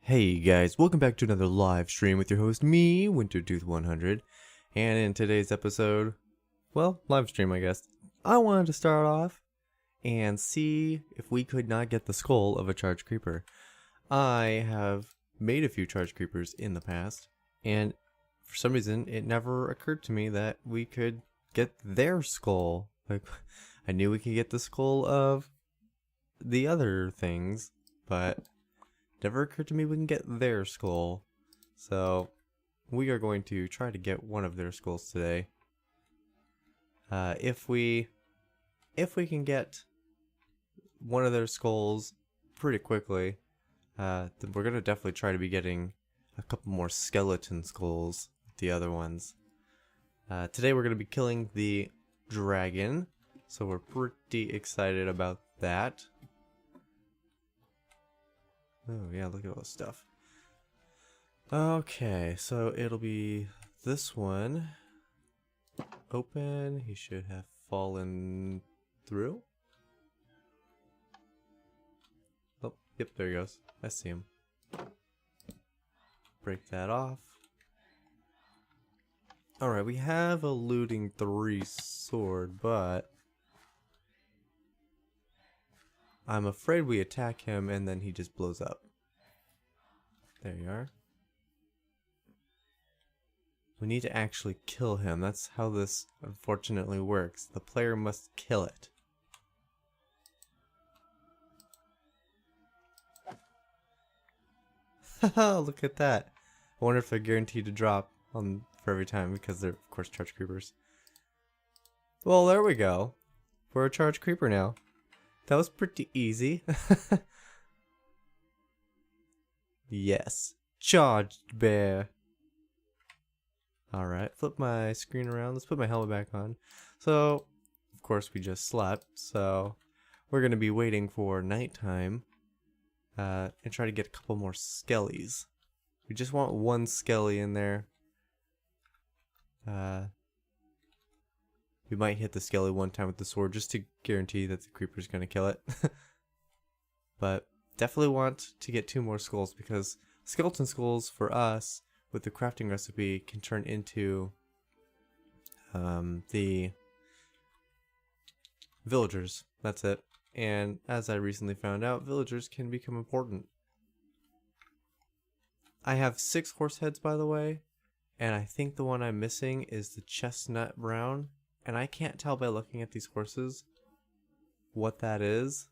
Hey guys, welcome back to another live stream with your host, me, WinterTooth100. And in today's episode, well, live stream I guess, I wanted to start off and see if we could not get the skull of a charged creeper. I have made a few charged creepers in the past, and for some reason it never occurred to me that we could get their skull. Like, I knew we could get the skull of the other things, but never occurred to me we can get their skull. So we are going to try to get one of their skulls today. If we can get one of their skulls pretty quickly, then we're gonna definitely try to be getting a couple more skeleton skulls with the other ones. Today we're gonna be killing the dragon, so we're pretty excited about that. Oh yeah, look at all this stuff. Okay, so it'll be this one. Open. He should have fallen through. Oh, yep, there he goes. I see him. Break that off. Alright, we have a looting 3 sword, but I'm afraid we attack him and then he just blows up. There you are. We need to actually kill him. That's how this unfortunately works. The player must kill it. Haha, look at that. I wonder if they're guaranteed to drop for every time because they're, of course, charged creepers. Well, there we go. We're a charged creeper now. That was pretty easy. Yes. Charged bear. Alright, flip my screen around. Let's put my helmet back on. So, of course, we just slept. So, we're going to be waiting for nighttime. And try to get a couple more skellies. We just want one skelly in there. We might hit the skelly one time with the sword just to guarantee that the creeper's going to kill it. But definitely want to get 2 more skulls because skeleton skulls for us with the crafting recipe can turn into the villagers. That's it. And as I recently found out, villagers can become important. I have 6 horse heads, by the way, and I think the one I'm missing is the chestnut brown. And I can't tell by looking at these horses what that is.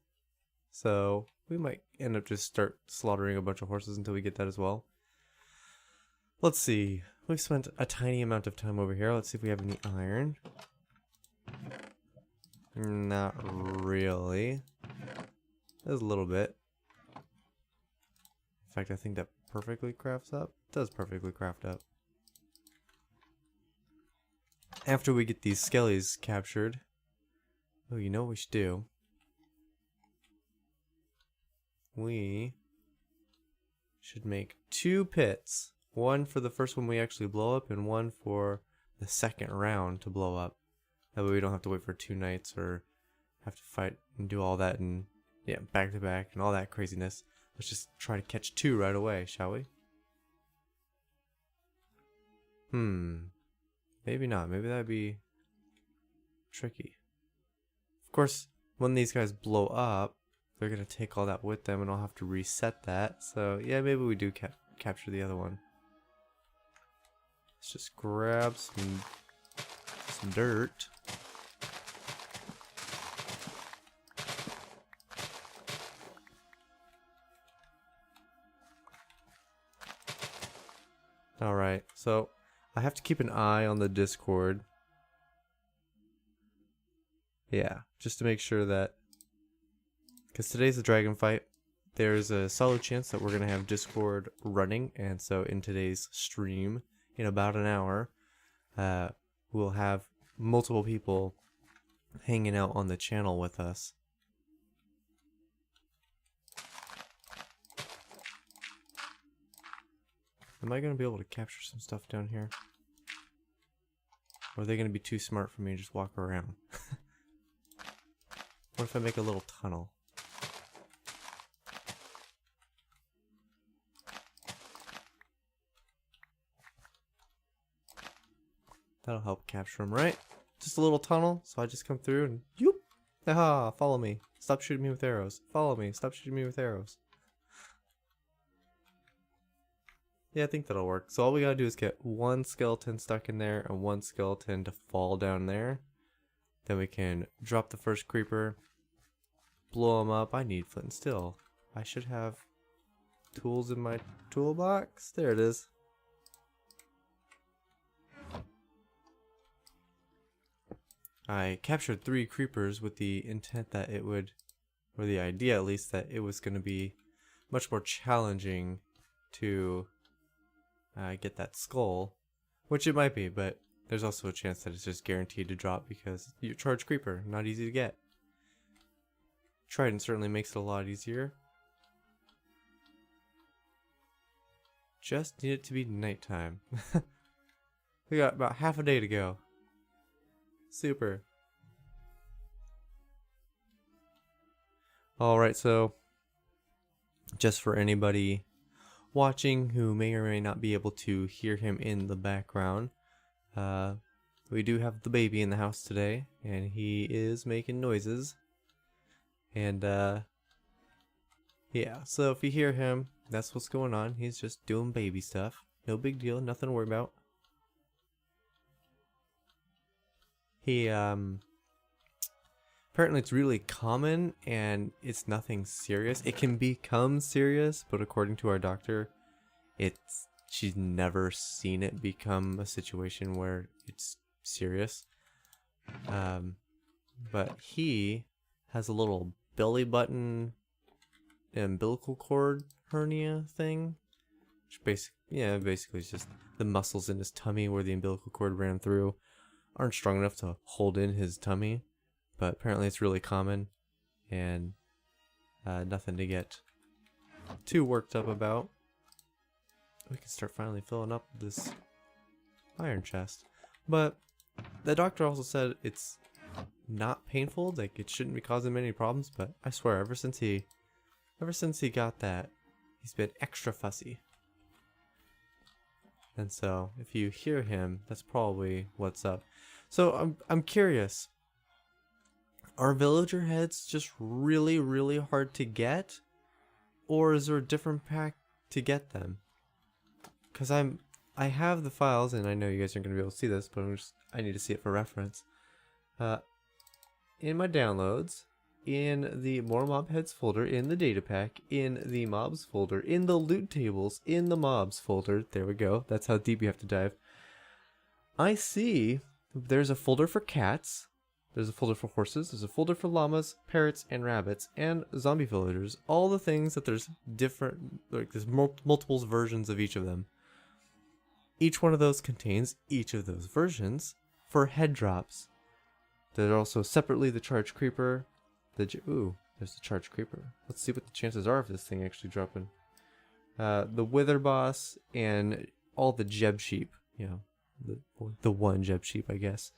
So we might end up just start slaughtering a bunch of horses until we get that as well. Let's see. We've spent a tiny amount of time over here. Let's see if we have any iron. Not really. There's a little bit. In fact, I think that perfectly crafts up. It does perfectly craft up. After we get these skellies captured, oh, you know what we should do? We should make 2 pits. One for the first one we actually blow up, and one for the second round to blow up. That way we don't have to wait for 2 nights or have to fight and do all that and, yeah, back to back and all that craziness. Let's just try to catch 2 right away, shall we? Maybe not. Maybe that'd be tricky. Of course, when these guys blow up, they're going to take all that with them and I'll have to reset that. So, yeah, maybe we do capture the other one. Let's just grab some dirt. Alright, so I have to keep an eye on the Discord. Yeah, just to make sure that, because today's a dragon fight, there's a solid chance that we're going to have Discord running, and so in today's stream, in about an hour, we'll have multiple people hanging out on the channel with us. Am I going to be able to capture some stuff down here? Or are they going to be too smart for me to just walk around? What if I make a little tunnel? That'll help capture him, right? Just a little tunnel, so I just come through and yoop! Aha! Follow me. Stop shooting me with arrows. Follow me. Stop shooting me with arrows. Yeah, I think that'll work. So all we gotta do is get one skeleton stuck in there and one skeleton to fall down there. Then we can drop the first creeper, blow him up. I need flint and steel. I should have tools in my toolbox. There it is. I captured 3 creepers with the intent that it would, or the idea at least, that it was going to be much more challenging to get that skull, which it might be, but there's also a chance that it's just guaranteed to drop because you charge creeper, not easy to get. Trident certainly makes it a lot easier. Just need it to be nighttime. We got about half a day to go. Super. Alright, so just for anybody watching who may or may not be able to hear him in the background, we do have the baby in the house today, and he is making noises. And yeah, so if you hear him, that's what's going on. He's just doing baby stuff. No big deal, nothing to worry about. He apparently it's really common and it's nothing serious. It can become serious, but according to our doctor, she's never seen it become a situation where it's serious. But he has a little belly button umbilical cord hernia thing, which basically is just the muscles in his tummy where the umbilical cord ran through aren't strong enough to hold in his tummy, but apparently it's really common and nothing to get too worked up about. We can start finally filling up this iron chest, but the doctor also said it's not painful, like it shouldn't be causing him any problems, but I swear ever since he got that, he's been extra fussy. And so if you hear him, that's probably what's up. So I'm curious, are villager heads just really, really hard to get, or is there a different pack to get them? Because I have the files, and I know you guys aren't going to be able to see this, but I need to see it for reference. In my downloads, in the More Mob Heads folder, in the data pack, in the mobs folder, in the loot tables, in the mobs folder, there we go, that's how deep you have to dive. I see there's a folder for cats, there's a folder for horses, there's a folder for llamas, parrots, and rabbits, and zombie villagers. All the things that there's different, like there's multiple versions of each of them. Each one of those contains each of those versions for head drops. There's also separately the charge creeper. Ooh, there's the charge creeper. Let's see what the chances are of this thing actually dropping. The wither boss and all the Jeb sheep. You know, the one Jeb sheep, I guess.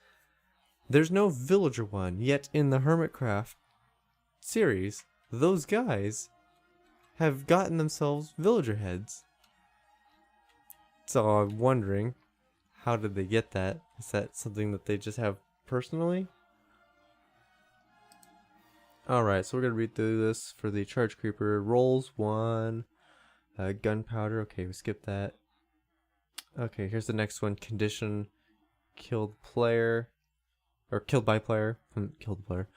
There's no villager one, yet in the Hermitcraft series, those guys have gotten themselves villager heads. So I'm wondering, how did they get that? Is that something that they just have personally? Alright, so we're going to read through this for the charge creeper. Rolls 1, gunpowder, okay, we skipped that. Okay, here's the next one, condition, killed player, or killed by player, killed player.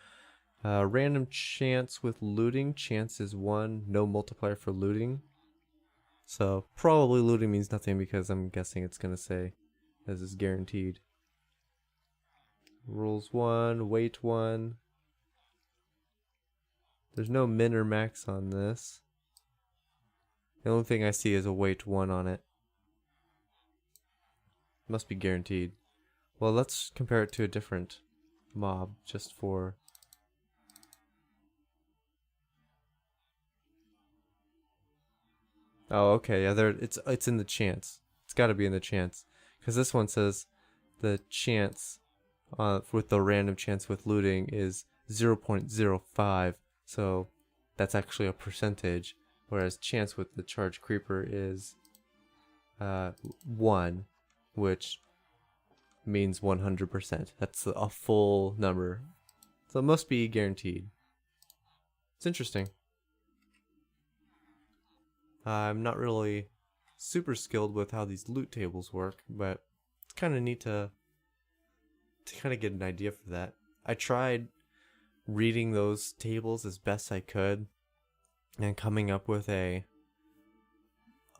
Random chance with looting, chance is 1, no multiplier for looting. So probably looting means nothing because I'm guessing it's going to say this is guaranteed. Rolls 1, weight 1. There's no min or max on this. The only thing I see is a weight 1 on it. Must be guaranteed. Well, let's compare it to a different mob just for... Oh, okay, yeah, it's in the chance. It's got to be in the chance. Because this one says the chance with the random chance with looting is 0.05. So that's actually a percentage, whereas chance with the charge creeper is 1, which means 100%. That's a full number. So it must be guaranteed. It's interesting. I'm not really super skilled with how these loot tables work, but it's kind of neat to kind of get an idea for that. I tried reading those tables as best I could and coming up with a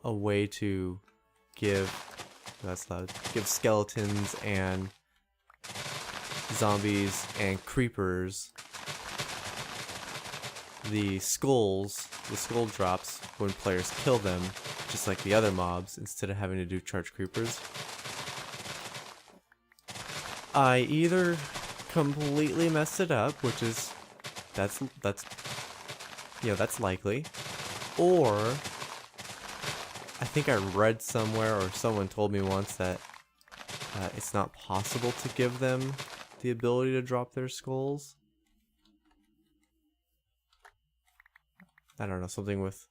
way to give give skeletons and zombies and creepers the skull drops when players kill them, just like the other mobs, instead of having to do charge creepers. I either completely messed it up, which is that's likely, or I think I read somewhere or someone told me once that it's not possible to give them the ability to drop their skulls. I don't know, something with,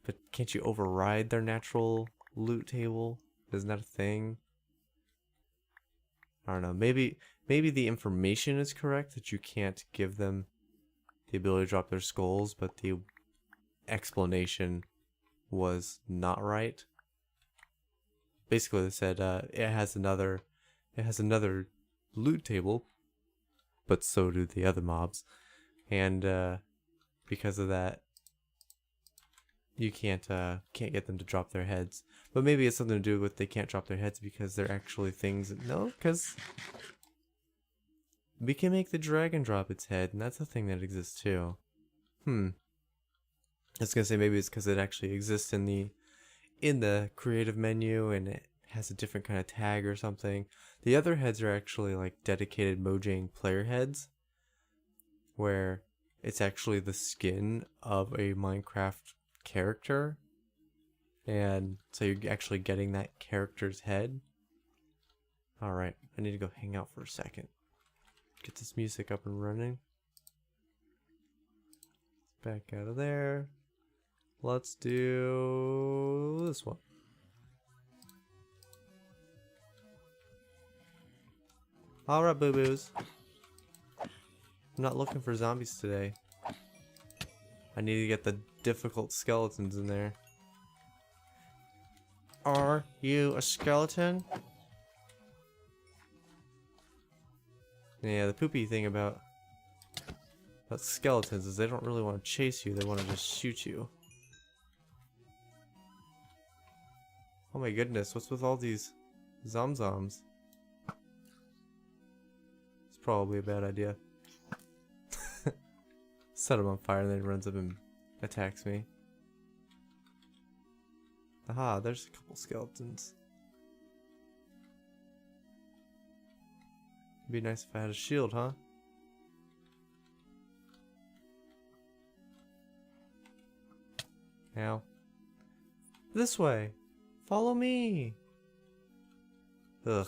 but can't you override their natural loot table? Isn't that a thing? I don't know, maybe the information is correct that you can't give them the ability to drop their skulls, but the explanation was not right. Basically they said it has another loot table, but so do the other mobs, and because of that you can't get them to drop their heads. But maybe it's something to do with they can't drop their heads because they're actually things. No, because we can make the dragon drop its head, and that's a thing that exists too. I was gonna say maybe it's because it actually exists in the creative menu and it has a different kind of tag or something. The other heads are actually like dedicated Mojang player heads, where it's actually the skin of a Minecraft character, and so you're actually getting that character's head. Alright, I need to go hang out for a second. Get this music up and running. Back out of there. Let's do this one. Alright, boo-boos. I'm not looking for zombies today. I need to get the difficult skeletons in there. Are you a skeleton? Yeah, the poopy thing about skeletons is they don't really want to chase you, they want to just shoot you. Oh my goodness, what's with all these zomzoms? It's probably a bad idea. Set him on fire and then he runs up and attacks me. Aha, there's a couple skeletons. It'd be nice if I had a shield, huh? Now, this way. Follow me. Ugh.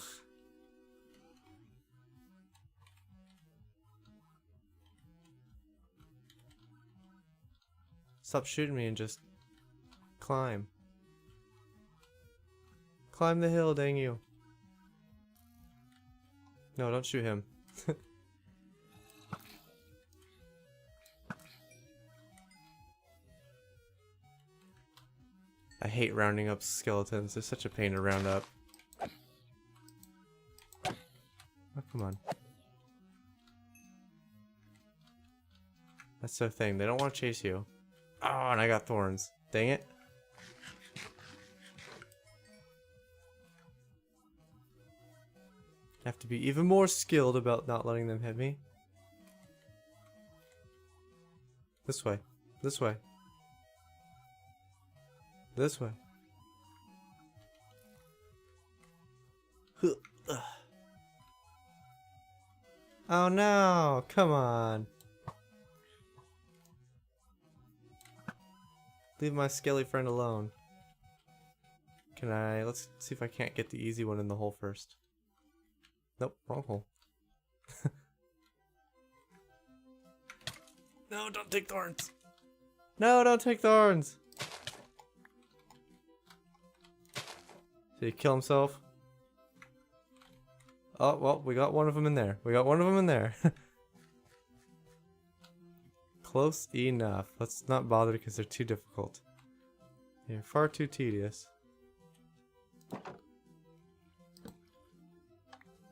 Stop shooting me and just climb. Climb the hill, dang you. No, don't shoot him. I hate rounding up skeletons. They're such a pain to round up. Oh, come on. That's their thing. They don't want to chase you. Oh, and I got thorns. Dang it. I have to be even more skilled about not letting them hit me. This way. This way. This way. Oh no! Come on! Leave my skelly friend alone. Can I... Let's see if I can't get the easy one in the hole first. Nope, wrong hole. No, don't take thorns! No, don't take thorns! Did he kill himself? Oh, well, we got one of them in there. We got one of them in there. Close enough. Let's not bother because they're too difficult. They're far too tedious.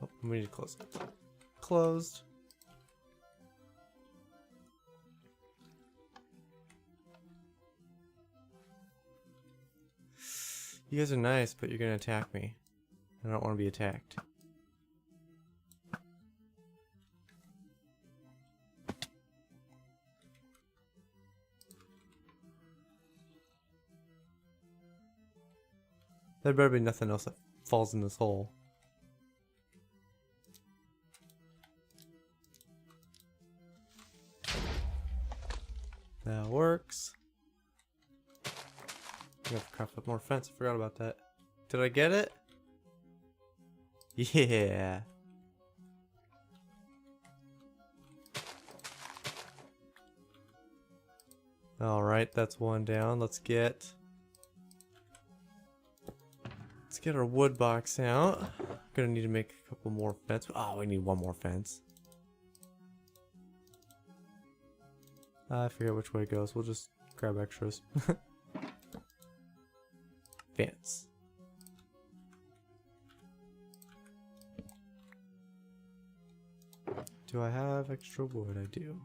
Oh, we need to close it. Closed. You guys are nice, but you're gonna attack me. I don't want to be attacked. There better be nothing else that falls in this hole. That works. I have to craft up more fence. I forgot about that. Did I get it? Yeah. Alright, that's one down. Let's get our wood box out. Gonna need to make a couple more fence. Oh, we need one more fence. I forget which way it goes. We'll just grab extras. Fence. Do I have extra wood? I do.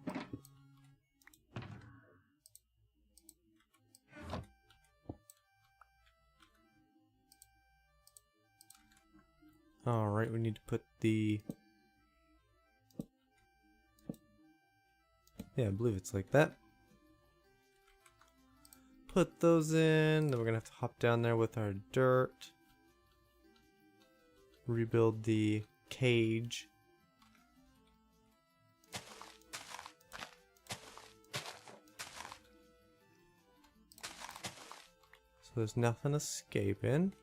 Alright, we need to put the... Yeah, I believe it's like that. Put those in, then we're gonna have to hop down there with our dirt. Rebuild the cage. So there's nothing escaping.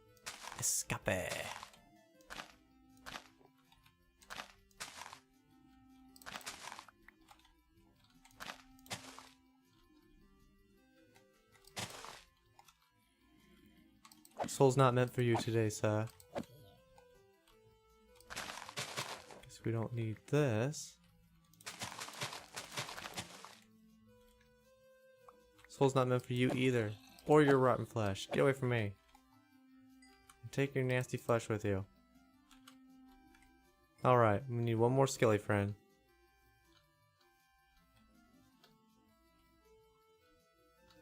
Escape. Soul's not meant for you today, sir. Guess we don't need this. Soul's not meant for you either. Or your rotten flesh. Get away from me. Take your nasty flesh with you. Alright, we need one more skelly friend.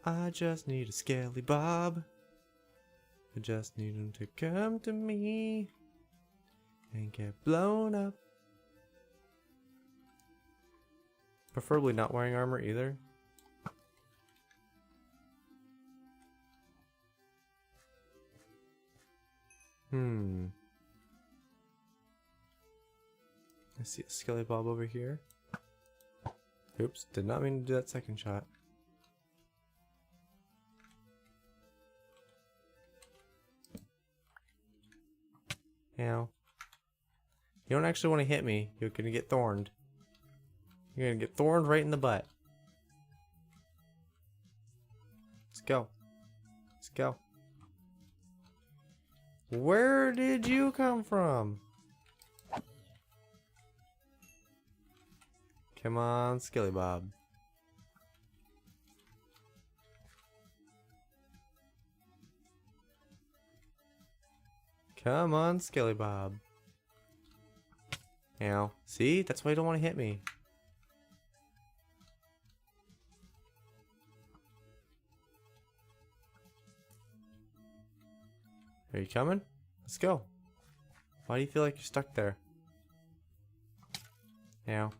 I just need a skelly Bob. I just need him to come to me and get blown up. Preferably not wearing armor either. I see a skelly Bob over here. Oops, did not mean to do that second shot. Ow. You don't actually want to hit me. You're gonna get thorned. You're gonna get thorned right in the butt. Let's go. Let's go. Where did you come from? Come on, Skilly Bob. Come on, Skilly Bob. Ow. See? That's why you don't want to hit me. Are you coming? Let's go. Why do you feel like you're stuck there? Ow.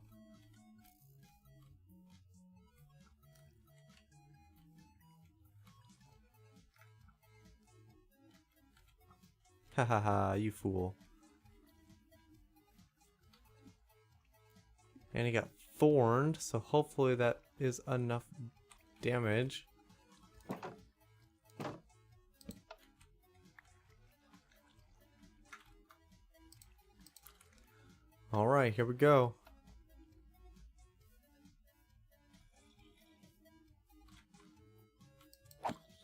Ha ha ha, you fool. And he got thorned, so hopefully that is enough damage. Alright, here we go.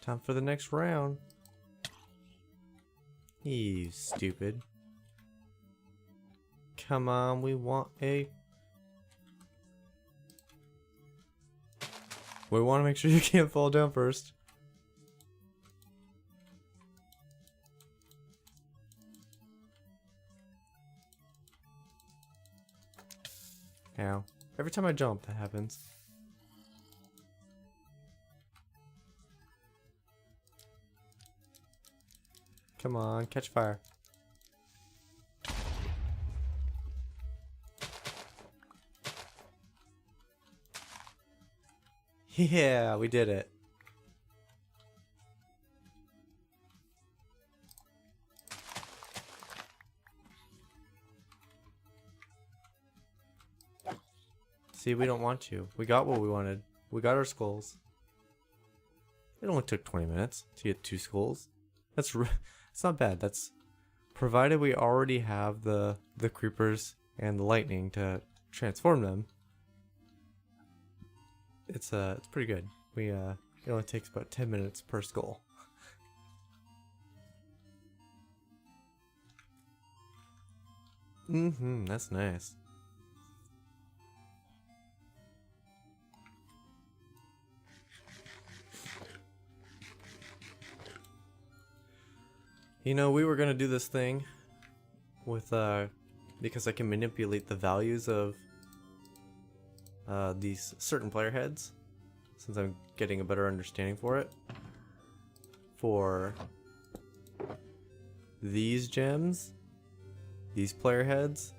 Time for the next round. You stupid. Come on, we want a... We want to make sure you can't fall down first. Ow. Every time I jump, that happens. Come on, catch fire. Yeah, we did it. See, we don't want to. We got what we wanted. We got our skulls. It only took 20 minutes to get 2 skulls. It's not bad. That's provided we already have the creepers and the lightning to transform them. It's pretty good. It only takes about 10 minutes per skull. That's nice. You know, we were gonna do this thing with because I can manipulate the values of these certain player heads, since I'm getting a better understanding for it. For these gems, these player heads.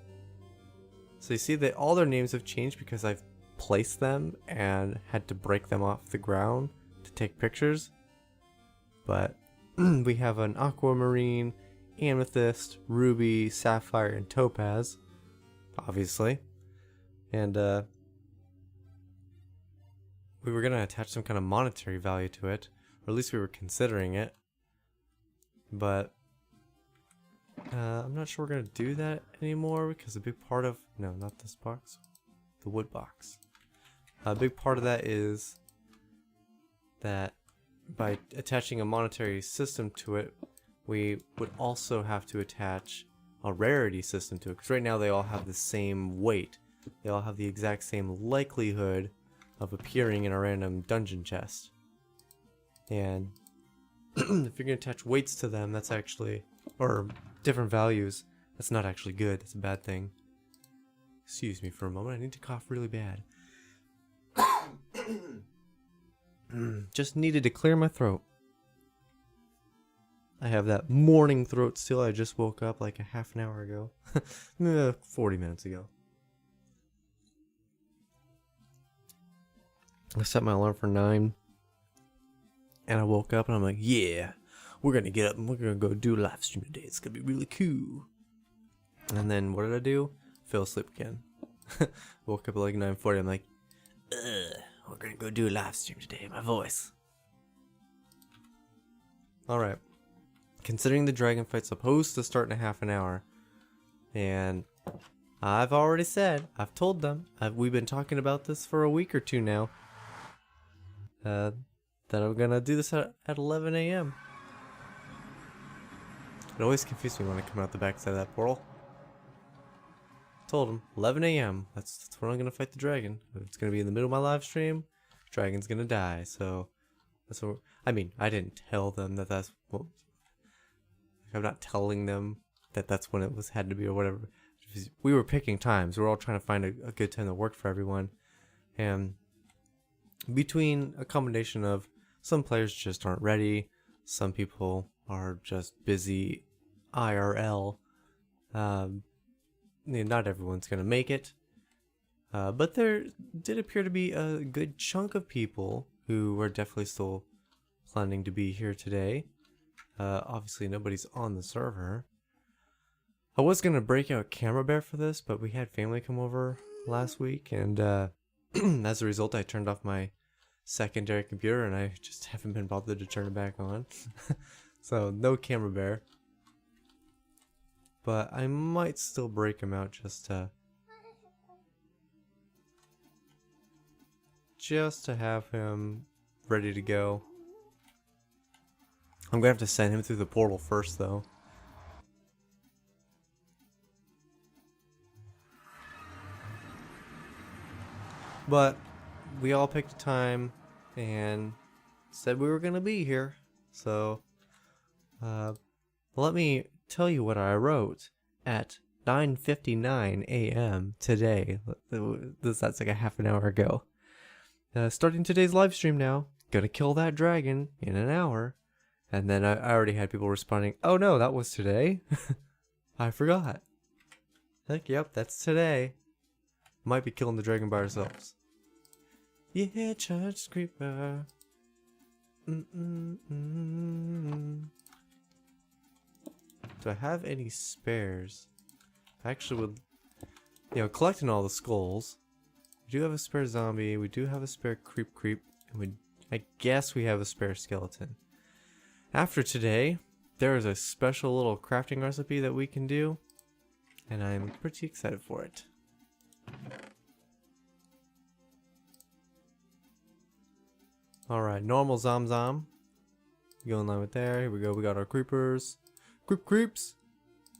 So you see that all their names have changed because I've placed them and had to break them off the ground to take pictures. But we have an aquamarine, amethyst, ruby, sapphire, and topaz, obviously. And we were gonna attach some kind of monetary value to it, or at least we were considering it. But I'm not sure we're gonna do that anymore because a big part of not this box, the wood box. A big part of that is that by attaching a monetary system to it, we would also have to attach a rarity system to it, because right now they all have the same weight. They all have the exact same likelihood of appearing in a random dungeon chest. And if you're going to attach weights to them, that's actually, or different values, that's not actually good. That's a bad thing. Excuse me for a moment, I need to cough really bad. Just needed to clear my throat. I have that morning throat still. I just woke up like a half an hour ago. 40 minutes ago. I set my alarm for 9. And I woke up and I'm like, yeah, we're going to get up and we're going to go do a live stream today. It's going to be really cool. And then what did I do? Fell asleep again. Woke up at like 9:40. I'm like, ugh. We're gonna go do a live stream today, my voice. Alright. Considering the dragon fight's supposed to start in a half an hour, and I've already said, I've told them, we've been talking about this for a week or two now, that I'm gonna do this at 11 a.m. It always confuses me when I come out the backside of that portal. Told him 11 a.m. That's when I'm gonna fight the dragon. It's gonna be in the middle of my live stream. Dragon's gonna die. So that's what. I mean, I didn't tell them that that's. Well, I'm not telling them that that's when it was had to be or whatever. We were picking times. We were all trying to find a good time that worked for everyone, and between a combination of some players just aren't ready, some people are just busy, IRL. Not everyone's going to make it, but there did appear to be a good chunk of people who were definitely still planning to be here today. Obviously nobody's on the server. I was going to break out Camera Bear for this, but we had family come over last week, and as a result I turned off my secondary computer and I just haven't been bothered to turn it back on. So no Camera Bear. But I might still break him out just to have him ready to go. I'm gonna have to send him through the portal first though. But we all picked a time and said we were gonna be here. So, let me tell you what I wrote at 9:59 a.m. today. That's like a half an hour ago. Starting today's live stream now. Gonna kill that dragon in an hour. And then I already had people responding, oh no, that was today? I forgot. Heck, yep, that's today. Might be killing the dragon by ourselves. Yeah, Charge Creeper. Do I have any spares? I actually would, collecting all the skulls. We do have a spare zombie, we do have a spare creep, and I guess we have a spare skeleton. After today, there is a special little crafting recipe that we can do, and I'm pretty excited for it. Alright, normal Zom. Go in line with there. Here we go. We got our creepers. Creeps.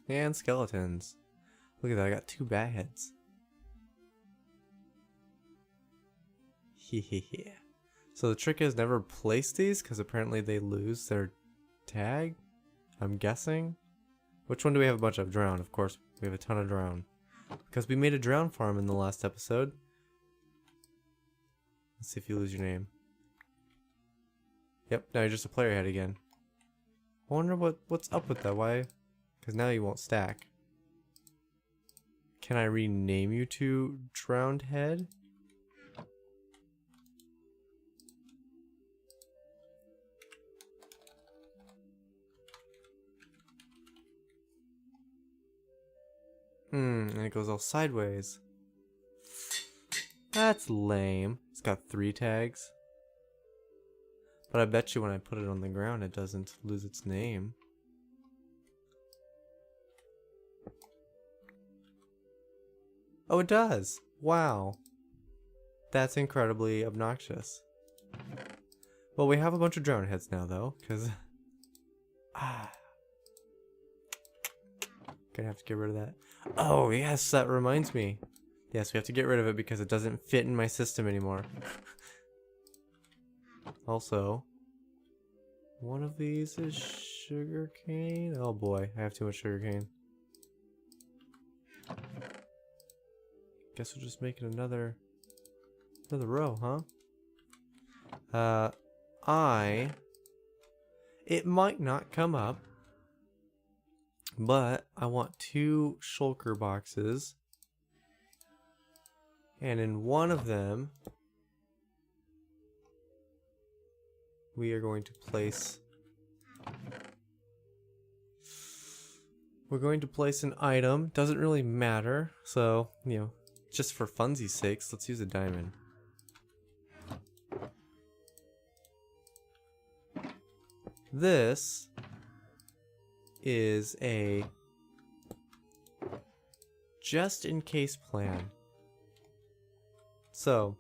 And skeletons. Look at that. I got 2 bat heads. Yeah. So the trick is never place these because apparently they lose their tag. I'm guessing. Which one do we have a bunch of? Drown, of course. We have a ton of drown. Because we made a drown farm in the last episode. Let's see if you lose your name. Yep, now you're just a player head again. I wonder what's up with that. Why? Because now you won't stack. Can I rename you to Drowned Head? And it goes all sideways. That's lame. It's got 3 tags. But I bet you when I put it on the ground, it doesn't lose its name. Oh, it does! Wow. That's incredibly obnoxious. Well, we have a bunch of drone heads now, though, because... Gonna have to get rid of that. Oh, yes, that reminds me. Yes, we have to get rid of it because it doesn't fit in my system anymore. Also, one of these is sugarcane. Oh boy, I have too much sugarcane. Guess we'll just make it another row, huh? It might not come up, but I want 2 shulker boxes, and in one of them we are going to place... We're going to place an item. Doesn't really matter. So, just for funsies' sakes, let's use a diamond. This is a just-in-case plan. So,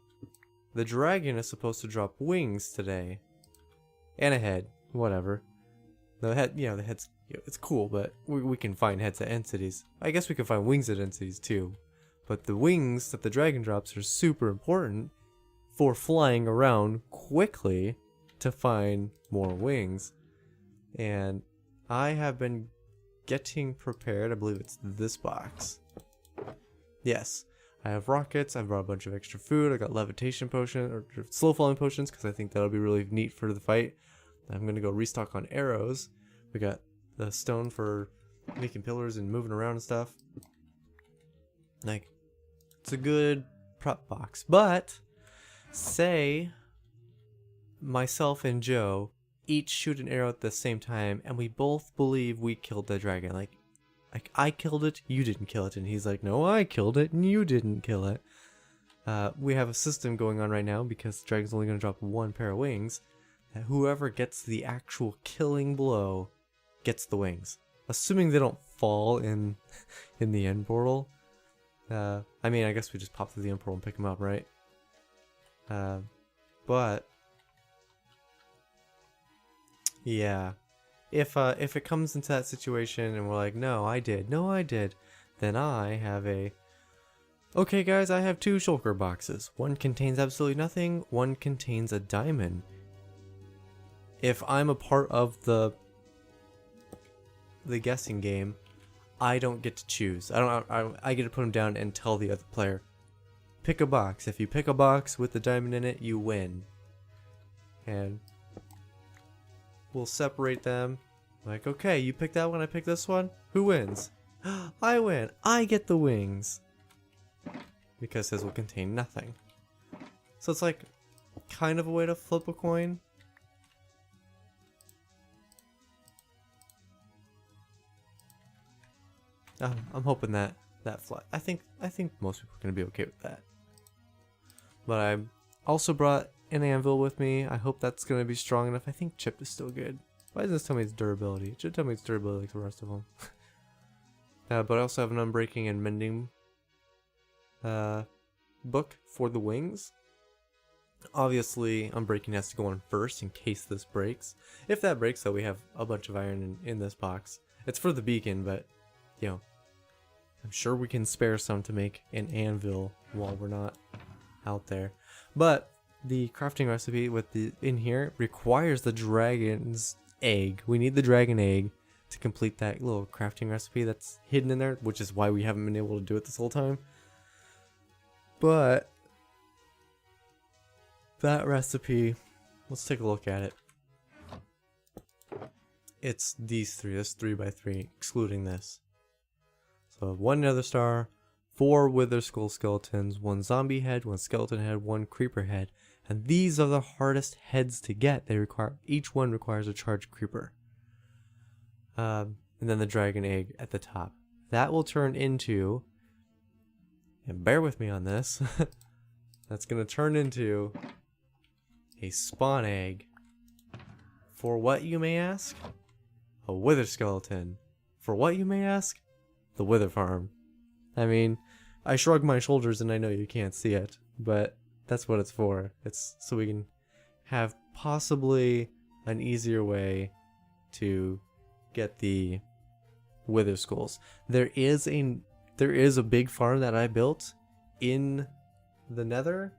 the dragon is supposed to drop wings today. And a head, whatever. The head, the head's, it's cool, but we can find heads at end cities. I guess we can find wings at end cities too. But the wings that the dragon drops are super important for flying around quickly to find more wings. And I have been getting prepared. I believe it's this box. Yes. I have rockets, I brought a bunch of extra food, I got levitation potion, or slow falling potions, because I think that'll be really neat for the fight. I'm gonna go restock on arrows. We got the stone for making pillars and moving around and stuff. Like, it's a good prep box. But, say myself and Joe each shoot an arrow at the same time, and we both believe we killed the dragon. Like I killed it, you didn't kill it. And he's like, no, I killed it, and you didn't kill it. We have a system going on right now, because the dragon's only going to drop 1 pair of wings. That whoever gets the actual killing blow gets the wings. Assuming they don't fall in the end portal. I mean, I guess we just pop through the end portal and pick them up, right? But... yeah. If it comes into that situation and we're like, no, I did, then I have a Okay guys, I have two shulker boxes. One contains absolutely nothing, one contains a diamond. If I'm a part of the guessing game, I don't get to choose. I get to put them down and tell the other player, pick a box. If you pick a box with the diamond in it, you win. And we'll separate them. Like, okay, you pick that one, I pick this one. Who wins? I win. I get the wings. Because his will contain nothing. So it's like kind of a way to flip a coin. I'm hoping that fly. I think most people are gonna be okay with that. But I also brought an anvil with me. I hope that's gonna be strong enough. I think chip is still good. Why doesn't this tell me it's durability? It should tell me it's durability like the rest of them. But I also have an unbreaking and mending book for the wings. Obviously, unbreaking has to go on first in case this breaks. If that breaks, though, we have a bunch of iron in this box. It's for the beacon, but you know, I'm sure we can spare some to make an anvil while we're not out there. But the crafting recipe with the in here requires the dragon's egg. We need the dragon egg to complete that little crafting recipe that's hidden in there, which is why we haven't been able to do it this whole time. But that recipe, let's take a look at it. It's these three. That's 3x3, excluding this. So 1 nether star, 4 wither skull skeletons, 1 zombie head, 1 skeleton head, 1 creeper head, and these are the hardest heads to get. They require, each one requires a charged creeper. And then the dragon egg at the top. That will turn into, and bear with me on this, that's going to turn into a spawn egg. For what, you may ask? A wither skeleton. For what, you may ask? The wither farm. I mean, I shrug my shoulders and I know you can't see it, but that's what it's for. It's so we can have possibly an easier way to get the wither skulls. There is a big farm that I built in the nether,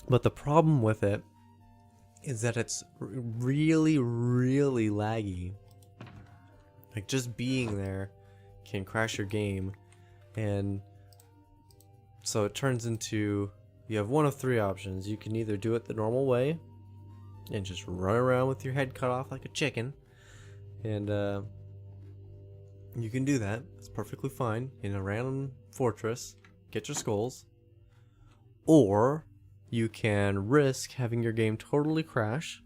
but the problem with it is that it's really laggy. Like, just being there can crash your game, and so it turns into, you have one of 3 options. You can either do it the normal way and just run around with your head cut off like a chicken, and you can do that. It's perfectly fine in a random fortress, get your skulls. Or you can risk having your game totally crash.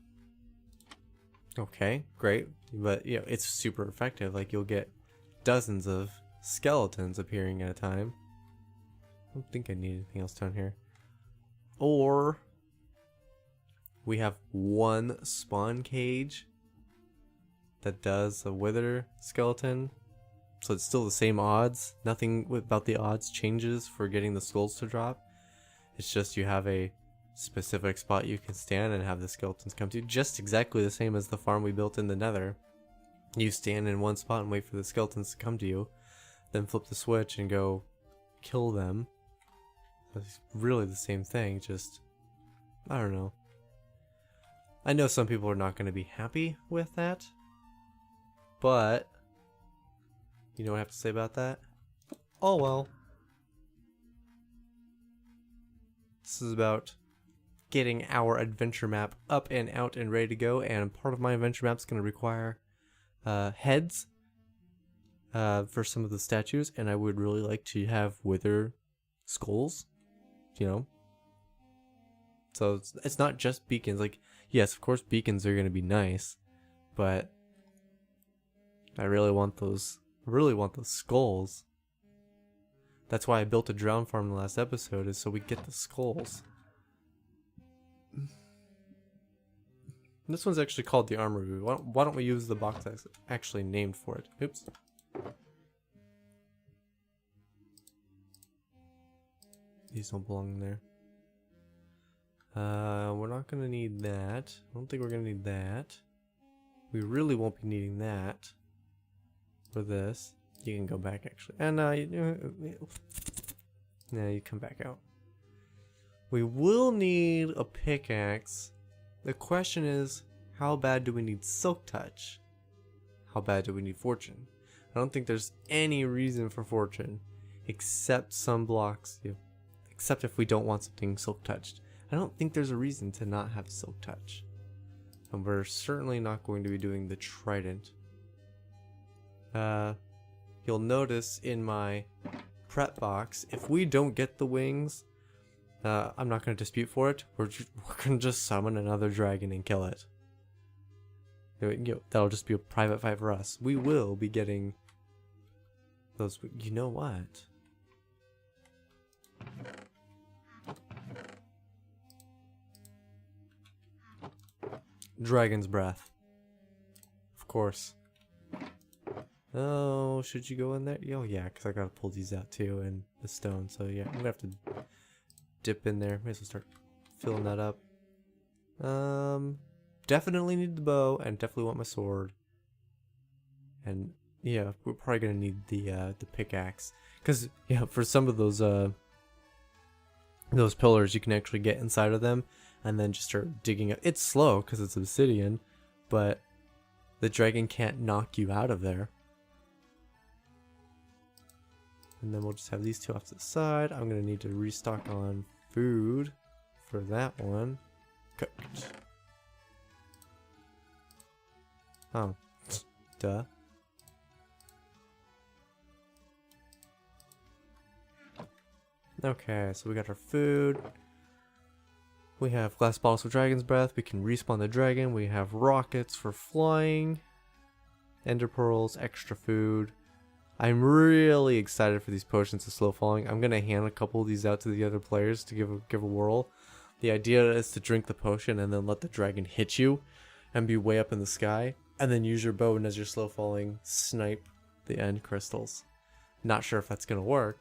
Okay, great, but you know, it's super effective. Like, you'll get dozens of skeletons appearing at a time. I don't think I need anything else down here. Or we have 1 spawn cage that does a wither skeleton, so it's still the same odds. Nothing about the odds changes for getting the skulls to drop. It's just you have a specific spot you can stand and have the skeletons come to you, just exactly the same as the farm we built in the nether. You stand in one spot and wait for the skeletons to come to you, then flip the switch and go kill them. It's really the same thing, just, I don't know. I know some people are not going to be happy with that, but you know what I have to say about that? Oh well. This is about getting our adventure map up and out and ready to go, and part of my adventure map is going to require heads for some of the statues, and I would really like to have wither skulls, you know. So it's not just beacons. Like, yes, of course beacons are going to be nice, but I really want those skulls. That's why I built a drown farm in the last episode, is so we get the skulls. This one's actually called the armor room. Why don't we use the box that's actually named for it? Oops. These don't belong in there. We're not gonna need that. I don't think we're gonna need that. We really won't be needing that for this. You can go back actually. And you come back out. We will need a pickaxe. The question is, how bad do we need Silk Touch? How bad do we need Fortune? I don't think there's any reason for Fortune, except some blocks. Except if we don't want something Silk Touched. I don't think there's a reason to not have Silk Touch. And we're certainly not going to be doing the Trident. You'll notice in my prep box, if we don't get the wings, I'm not going to dispute for it. We're going to just summon another dragon and kill it. That'll just be a private fight for us. We will be getting those. You know what? Dragon's Breath. Of course. Oh, should you go in there? Oh, yeah, because I gotta pull these out too, and the stone. So, yeah, I'm gonna have to dip in there. May as well start filling that up. Definitely need the bow, and definitely want my sword. And, yeah, we're probably gonna need the pickaxe. Because, yeah, for some of those pillars, you can actually get inside of them, and then just start digging up. It's slow, because it's obsidian, but the dragon can't knock you out of there. And then we'll just have these two off to the side. I'm going to need to restock on food for that one. Cooked. Oh. Duh. Okay, so we got our food. We have glass bottles of Dragon's Breath. We can respawn the dragon. We have rockets for flying. Ender pearls, extra food. I'm really excited for these potions of slow falling. I'm gonna hand a couple of these out to the other players to give a whirl. The idea is to drink the potion and then let the dragon hit you and be way up in the sky, and then use your bow and as you're slow falling, snipe the end crystals. Not sure if that's gonna work,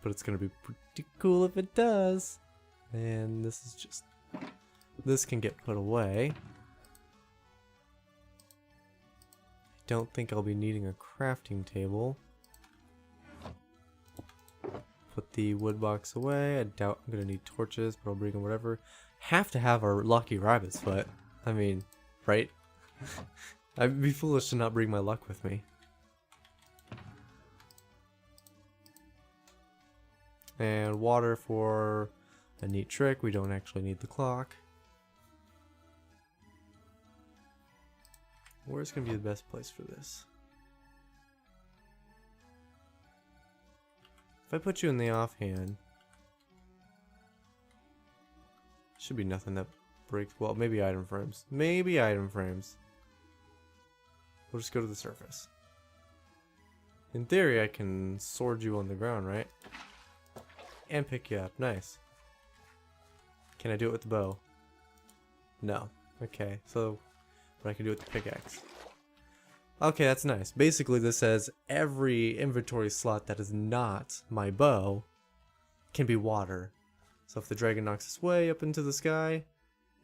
but it's gonna be pretty cool if it does. And this can get put away. Don't think I'll be needing a crafting table. Put the wood box away. I doubt I'm gonna need torches, but I'll bring in whatever. Have to have our lucky rabbit's foot. I mean, right? I'd be foolish to not bring my luck with me. And water for a neat trick. We don't actually need the clock. Where's gonna be the best place for this? If I put you in the offhand, should be nothing that breaks. Well, maybe item frames. Maybe item frames. We'll just go to the surface. In theory, I can sword you on the ground, right? And pick you up. Nice. Can I do it with the bow? No. Okay, so but I can do it with the pickaxe. Okay, that's nice. Basically, this says every inventory slot that is not my bow can be water. So if the dragon knocks us way up into the sky,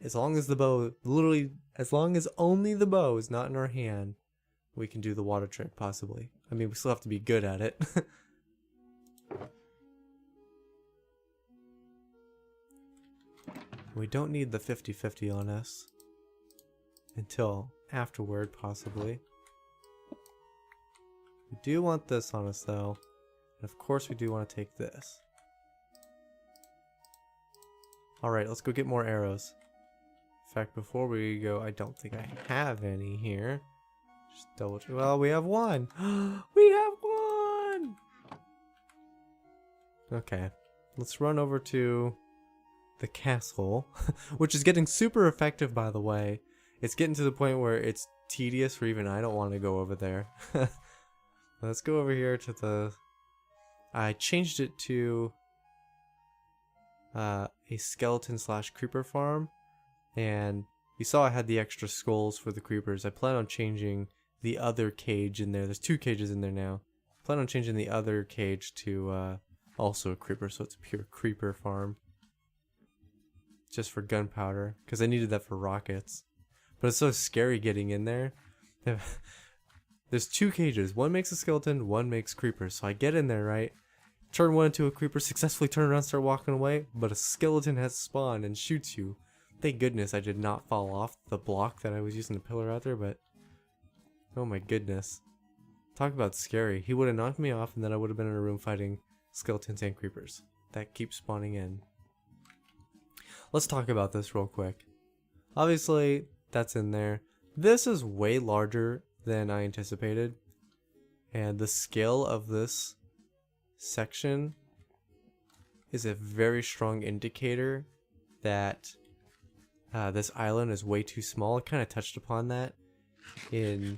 as long as the bow, literally, as long as only the bow is not in our hand, we can do the water trick, possibly. I mean, we still have to be good at it. We don't need the 50-50 on us. Until afterward, possibly. We do want this on us, though. And of course, we do want to take this. Alright, let's go get more arrows. In fact, before we go, I don't think I have any here. Just double check. Well, we have one! We have one! Okay. Let's run over to the castle, which is getting super effective, by the way. It's getting to the point where it's tedious for even I don't want to go over there. Let's go over here to the... I changed it to a skeleton / creeper farm, and you saw I had the extra skulls for the creepers. I plan on changing the other cage in there. There's 2 cages in there now. I plan on changing the other cage to also a creeper, so it's a pure creeper farm. Just for gunpowder, because I needed that for rockets. But it's so scary getting in there. There's 2 cages. One makes a skeleton, one makes creepers. So I get in there, right? Turn one into a creeper, successfully turn around, start walking away, but a skeleton has spawned and shoots you. Thank goodness I did not fall off the block that I was using to pillar out there, but oh my goodness. Talk about scary. He would have knocked me off and then I would have been in a room fighting skeletons and creepers that keep spawning in. Let's talk about this real quick. Obviously, that's in there. This is way larger than I anticipated, and the scale of this section is a very strong indicator that this island is way too small. I kind of touched upon that in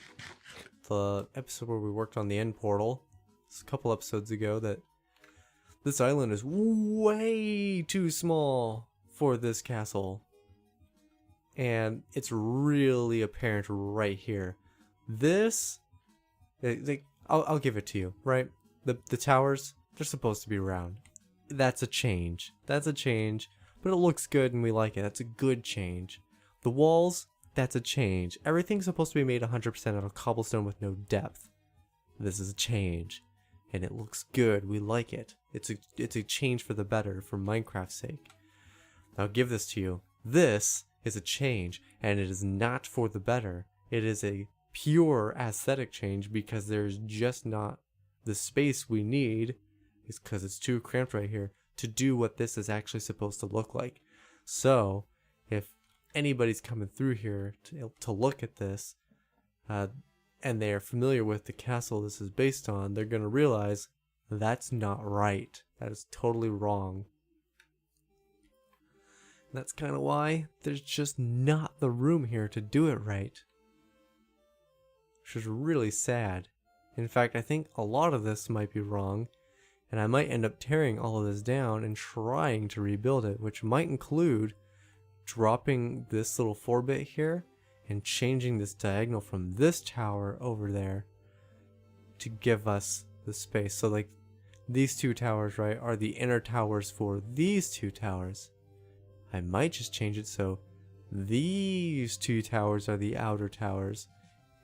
the episode where we worked on the end portal. It's a couple episodes ago, that this island is way too small for this castle. And it's really apparent right here. This, I'll give it to you, right? The towers, they're supposed to be round. That's a change. That's a change, but it looks good and we like it. That's a good change. The walls, that's a change. Everything's supposed to be made 100% out of cobblestone with no depth. This is a change, and it looks good. We like it. It's a change for the better, for Minecraft's sake. I'll give this to you. This is a change, and it is not for the better. It is a pure aesthetic change because there's just not the space we need, is because it's too cramped right here, to do what this is actually supposed to look like. So if anybody's coming through here to look at this, and they're familiar with the castle this is based on, they're going to realize that's not right. That is totally wrong. And that's kind of why there's just not the room here to do it right. Which is really sad. In fact, I think a lot of this might be wrong, and I might end up tearing all of this down and trying to rebuild it, which might include dropping this little 4-bit here and changing this diagonal from this tower over there to give us the space. So like these 2 towers, right, are the inner towers for these 2 towers. I might just change it so these 2 towers are the outer towers,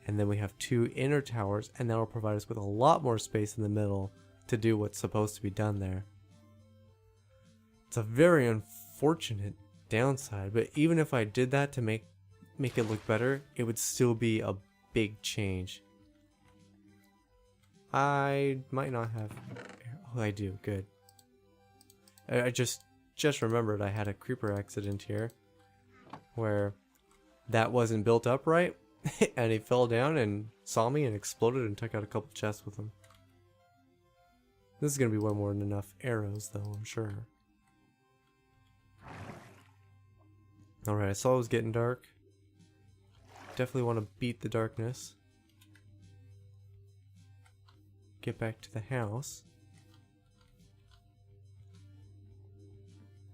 and then we have 2 inner towers, and that will provide us with a lot more space in the middle to do what's supposed to be done there. It's a very unfortunate downside, but even if I did that to make it look better, it would still be a big change. I might not have... Oh, I do. Good. I just remembered I had a creeper accident here where that wasn't built up right and he fell down and saw me and exploded and took out a couple chests with him. This is going to be way more than enough arrows though, I'm sure. Alright, I saw it was getting dark. Definitely want to beat the darkness. Get back to the house.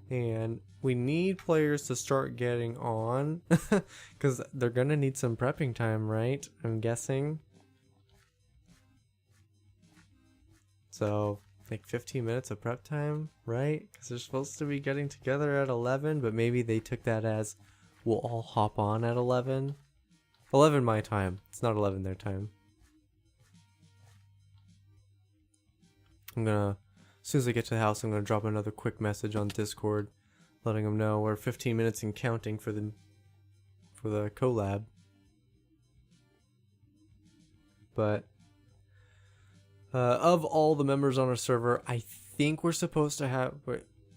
And we need players to start getting on because they're gonna need some prepping time, right? I'm guessing. So like 15 minutes of prep time, right? Because they're supposed to be getting together at 11, but maybe they took that as we'll all hop on at 11. 11 my time. It's not 11 their time. As soon as I get to the house, I'm gonna drop another quick message on Discord, letting them know we're 15 minutes and counting for the collab. But of all the members on our server, I think we're supposed to have.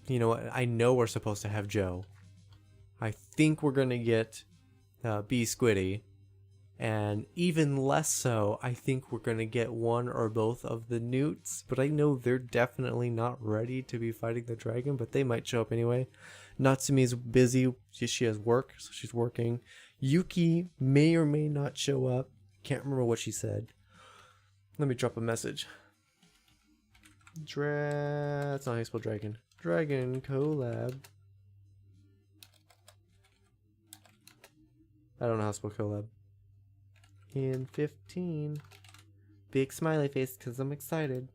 You know what? I know we're supposed to have Joe. I think we're gonna get B Squiddy. And even less so, I think we're going to get one or both of the newts. But I know they're definitely not ready to be fighting the dragon, but they might show up anyway. Natsumi's busy. She has work, so she's working. Yuki may or may not show up. Can't remember what she said. Let me drop a message. That's not how you spell dragon. Dragon collab. I don't know how to spell collab. In 15. Big smiley face because I'm excited.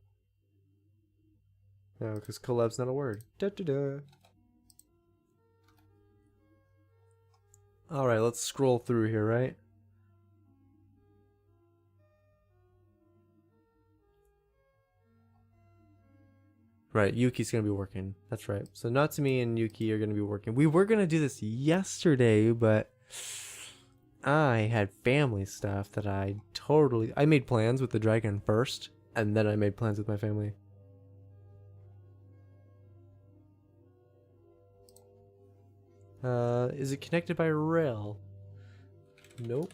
No, because collab's not a word. Da da da. Alright, let's scroll through here, right? Right, Yuki's gonna be working. That's right. So Natsumi and Yuki are gonna be working. We were gonna do this yesterday, but I had family stuff that I made plans with the dragon first, and then I made plans with my family. Is it connected by rail? Nope.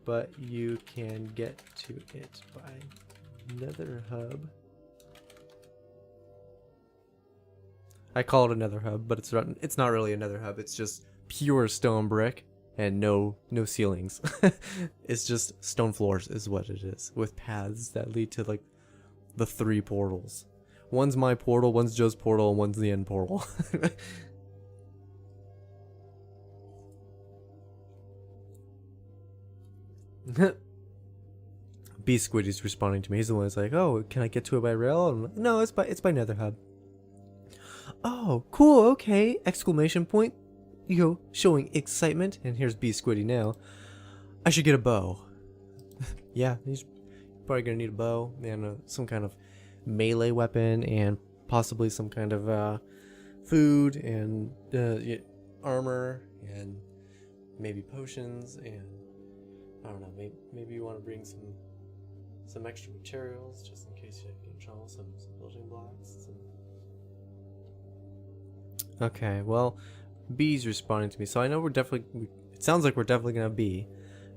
But you can get to it by nether hub. I call it a nether hub, but it's not really a nether hub. It's just pure stone brick and no ceilings. It's just stone floors is what it is, with paths that lead to like the 3 portals. One's my portal, one's Joe's portal, and one's the end portal. B Squiddy's responding to me. He's the one that's like, "Oh, can I get to it by rail?" I'm like, "No, it's by nether hub." Oh, cool, okay! Exclamation point. Showing excitement. And here's B Squiddy now. I should get a bow. Yeah, he's probably gonna need a bow and some kind of melee weapon and possibly some kind of food and armor and maybe potions and I don't know. Maybe you want to bring some extra materials just in case you get in trouble. Some building blocks. Okay, well, B's responding to me, so I know it sounds like we're definitely gonna have B,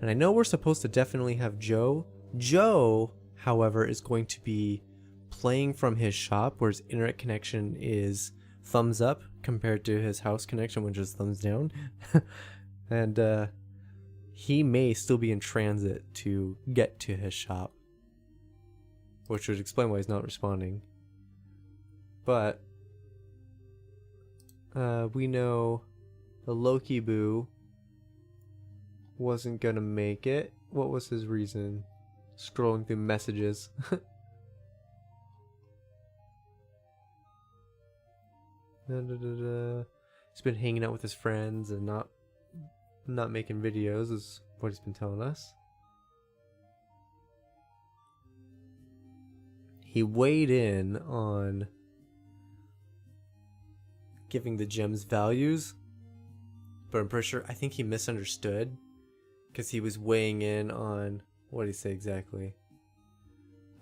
and I know we're supposed to definitely have Joe. Joe, however, is going to be playing from his shop, where his internet connection is thumbs up compared to his house connection, which is thumbs down, and he may still be in transit to get to his shop, which would explain why he's not responding. But we know the Loki Boo wasn't gonna make it. What was his reason? Scrolling through messages. He's been hanging out with his friends and not making videos is what he's been telling us. He weighed in on giving the gems values, but I'm pretty sure, I think he misunderstood because he was weighing in on, what did he say exactly?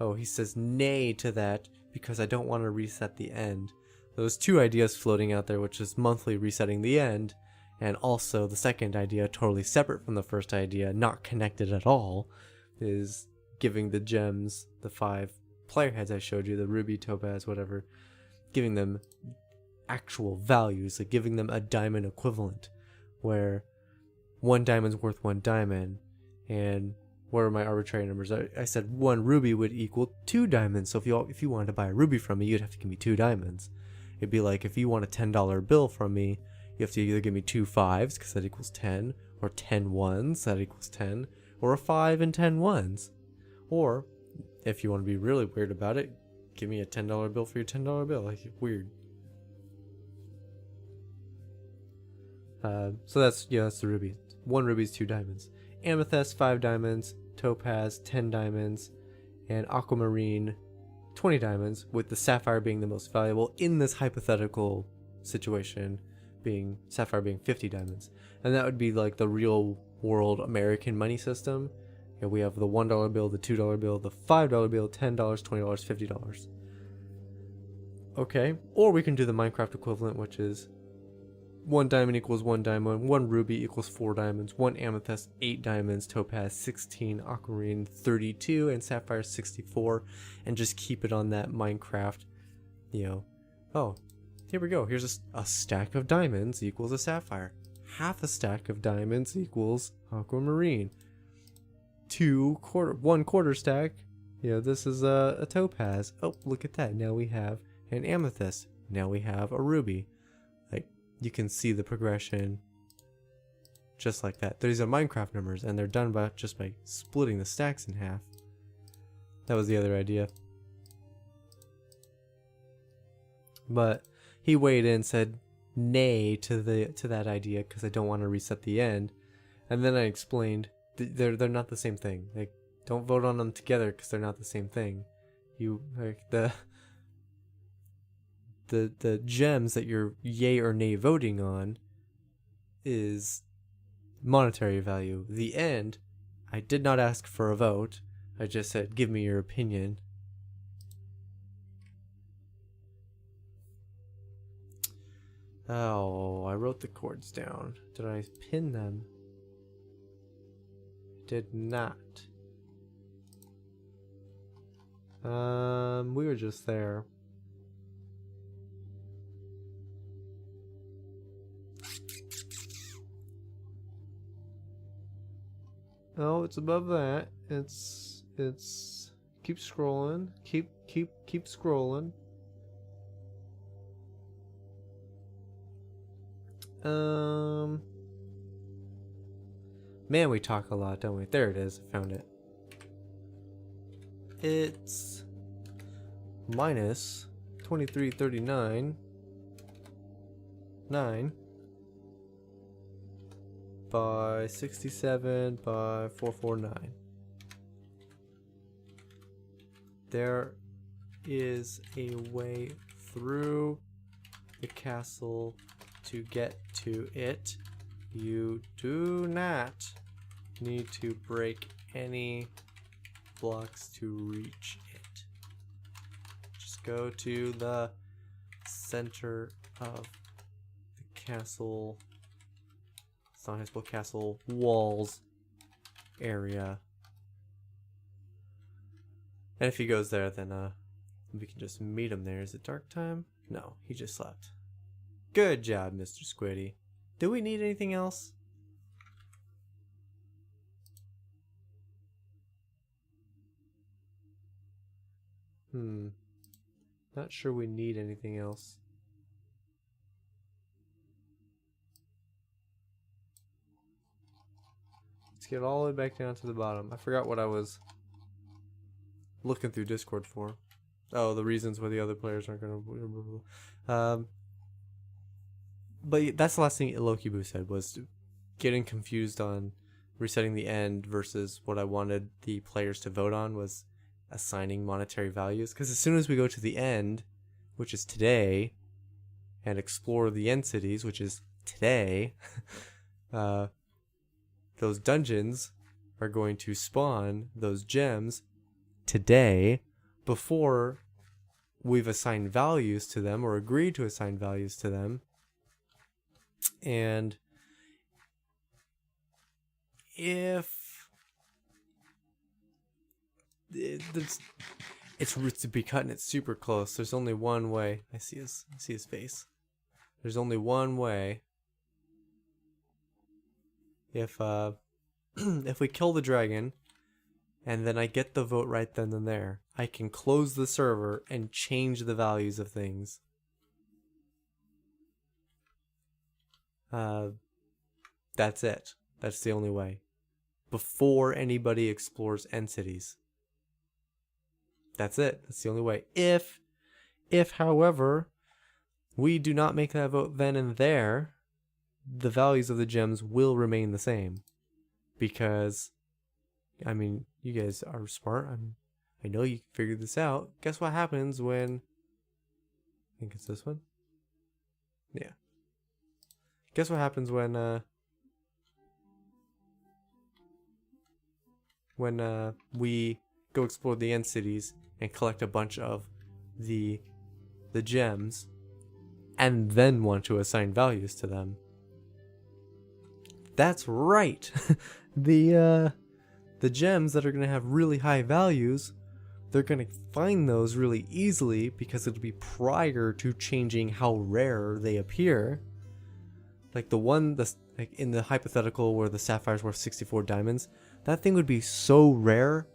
Oh, he says nay to that because I don't want to reset the end. Those 2 ideas floating out there, which is monthly resetting the end, and also the second idea, totally separate from the first idea, not connected at all, is giving the gems, the 5 player heads I showed you, the ruby, topaz, whatever, giving them actual values, like giving them a diamond equivalent, where 1 diamond's worth 1 diamond, and what are my arbitrary numbers? I said 1 ruby would equal 2 diamonds, so if you wanted to buy a ruby from me, you'd have to give me 2 diamonds. It'd be like, if you want a $10 bill from me, you have to either give me 2 5s, because that equals 10, or 10 1s, that equals 10, or a 5 and 10 1s. Or, if you want to be really weird about it, give me a $10 bill for your $10 bill. Like, weird. So that's the ruby. 1 ruby is 2 diamonds. Amethyst, 5 diamonds. Topaz, 10 diamonds. And aquamarine, 20 diamonds, with the sapphire being the most valuable in this hypothetical situation, being sapphire being 50 diamonds. And that would be like the real world American money system. We have the $1 bill, the $2 bill, the $5 bill, $10, $20, $50. Okay, or we can do the Minecraft equivalent, which is 1 diamond equals 1 diamond, 1 ruby equals 4 diamonds, 1 amethyst 8 diamonds, topaz 16, aquamarine 32, and sapphire 64, and just keep it on that Minecraft, oh, here we go, here's a stack of diamonds equals a sapphire, half a stack of diamonds equals aquamarine, 1 quarter stack, this is a topaz, oh, look at that, now we have an amethyst, now we have a ruby. You can see the progression just like that. These are Minecraft numbers, and they're done just by splitting the stacks in half. That was the other idea. But he weighed in, said nay to that idea because I don't want to reset the end. And then I explained they're not the same thing. Like, don't vote on them together because they're not the same thing. the gems that you're yay or nay voting on is monetary value. The end, I did not ask for a vote. I just said, give me your opinion. Oh, I wrote the chords down. Did I pin them? Did not. We were just there. Oh, it's above that. It's keep scrolling. Keep scrolling. Man, we talk a lot, don't we? There it is. I found it. It's minus 2339 9 by 67 by 449. There is a way through the castle to get to it. You do not need to break any blocks to reach it. Just go to the center of the castle, High School Castle walls area. And if he goes there, then we can just meet him there. Is it dark time? No, he just slept. Good job, Mr. Squiddy. Do we need anything else? Not sure we need anything else. Let's get all the way back down to the bottom. I forgot what I was looking through Discord for. Oh, the reasons why the other players aren't gonna. But that's the last thing Lokibu said, was getting confused on resetting the end versus what I wanted the players to vote on was assigning monetary values. Because as soon as we go to the end, which is today, and explore the end cities, which is today, those dungeons are going to spawn those gems today before we've assigned values to them or agreed to assign values to them. And if it's to be cutting it super close, there's only one way. I see his face. There's only one way. If if we kill the dragon and then I get the vote right then and there, I can close the server and change the values of things. That's it. That's the only way. Before anybody explores end cities. That's it. That's the only way. If however, we do not make that vote then and there, the values of the gems will remain the same. Because, I mean, you guys are smart. I know you figured this out. Guess what happens when... I think it's this one? Yeah. Guess what happens when we go explore the end cities and collect a bunch of the gems and then want to assign values to them? That's right. The gems that are going to have really high values, they're going to find those really easily because it'll be prior to changing how rare they appear. Like the one like in the hypothetical where the sapphire's worth 64 diamonds, that thing would be so rare,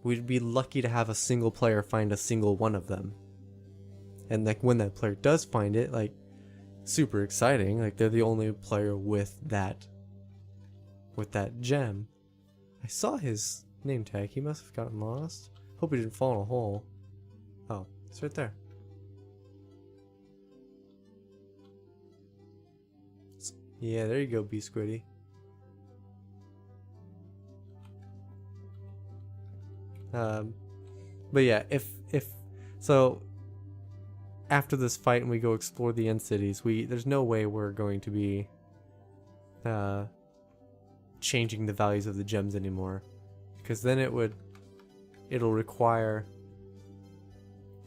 we'd be lucky to have a single player find a single one of them. And like when that player does find it, like super exciting, like they're the only player with that gem. I saw his name tag. He must have gotten lost. Hope he didn't fall in a hole. Oh, it's right there. Yeah, there you go, B Squiddy. But yeah, if so, after this fight and we go explore the end cities, there's no way we're going to be changing the values of the gems anymore, because then it'll require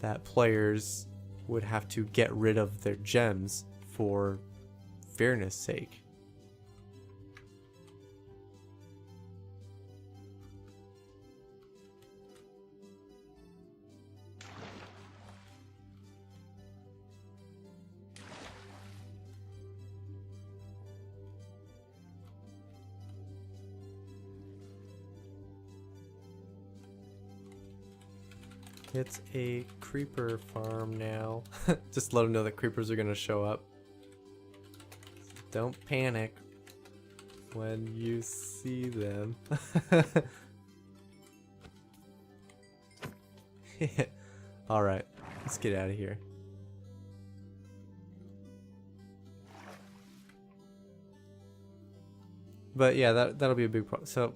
that players would have to get rid of their gems for fairness sake. It's a creeper farm now. Just let them know that creepers are gonna show up. Don't panic when you see them. Alright, let's get out of here. But yeah, that'll be a big problem. So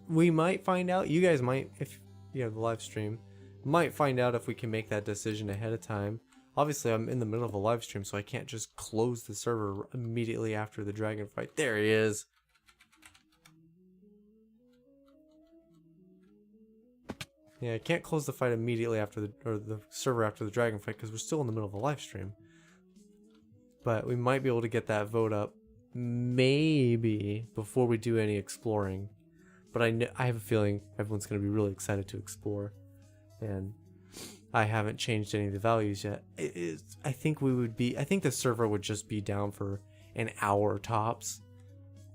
we might find out, you guys might, if you have the live stream, might find out if we can make that decision ahead of time. Obviously, I'm in the middle of a live stream, so I can't just close the server immediately after the dragon fight. There he is. Yeah, I can't close the fight immediately after the server after the dragon fight because we're still in the middle of a live stream. But we might be able to get that vote up maybe before we do any exploring. But I have a feeling everyone's going to be really excited to explore, and I haven't changed any of the values yet. I think the server would just be down for an hour tops,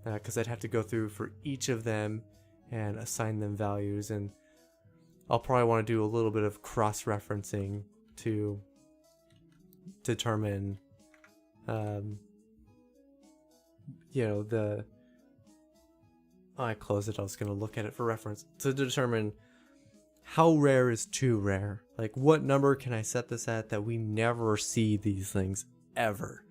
because I'd have to go through for each of them and assign them values, and I'll probably want to do a little bit of cross-referencing to determine, I closed it. I was going to look at it for reference to determine how rare is too rare. Like, what number can I set this at that we never see these things ever?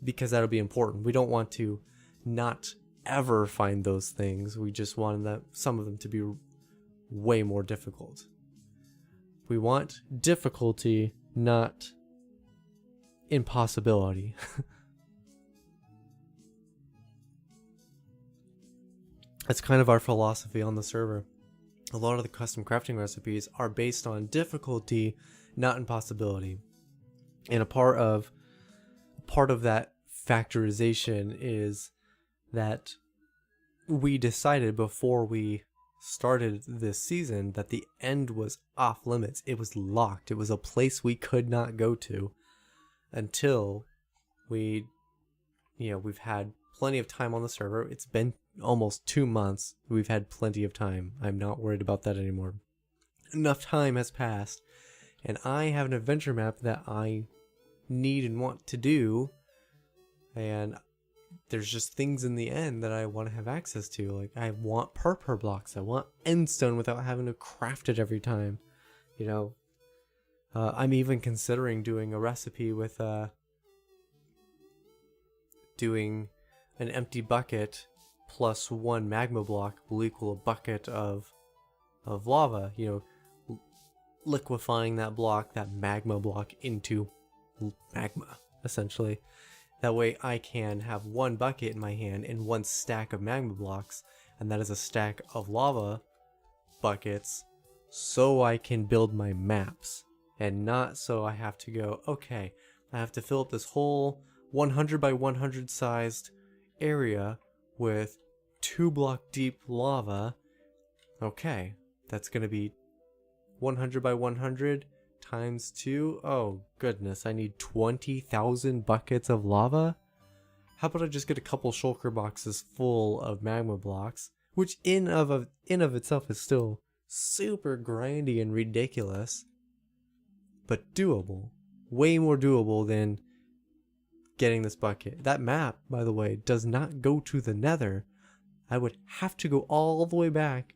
Because that'll be important. We don't want to not ever find those things. We just want some of them to be way more difficult. We want difficulty, not impossibility. That's kind of our philosophy on the server. A lot of the custom crafting recipes are based on difficulty, not impossibility. And a part of that factorization is that we decided before we started this season that the end was off limits. It was locked. It was a place we could not go to until we've had plenty of time on the server. It's been almost 2 months. We've had plenty of time. I'm not worried about that anymore. Enough time has passed, and I have an adventure map that I need and want to do, and there's just things in the end that I want to have access to. Like, I want purpur blocks. I want endstone without having to craft it every time. I'm even considering doing a recipe with doing an empty bucket plus 1 magma block will equal a bucket of lava, liquefying that magma block into magma, essentially. That way I can have 1 bucket in my hand and 1 stack of magma blocks, and that is a stack of lava buckets, so I can build my maps, and not so I have to go, okay, I have to fill up this whole 100 by 100 sized area with 2 block deep lava. Okay, that's gonna be 100 by 100 times 2. Oh goodness, I need 20,000 buckets of lava. How about I just get a couple shulker boxes full of magma blocks, which in of itself is still super grindy and ridiculous, but doable. Way more doable than getting this bucket. That map, by the way, does not go to the nether. I would have to go all the way back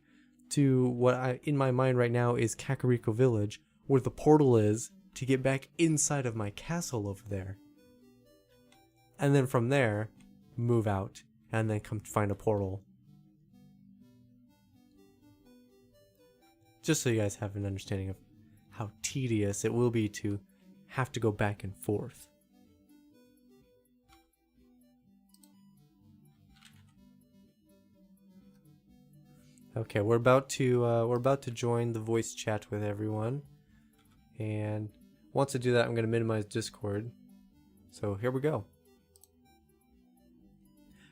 to what in my mind right now is Kakariko Village, where the portal is, to get back inside of my castle over there. And then from there, move out, and then come find a portal. Just so you guys have an understanding of how tedious it will be to have to go back and forth. Okay, we're about to join the voice chat with everyone, and once I do that, I'm going to minimize Discord. So here we go.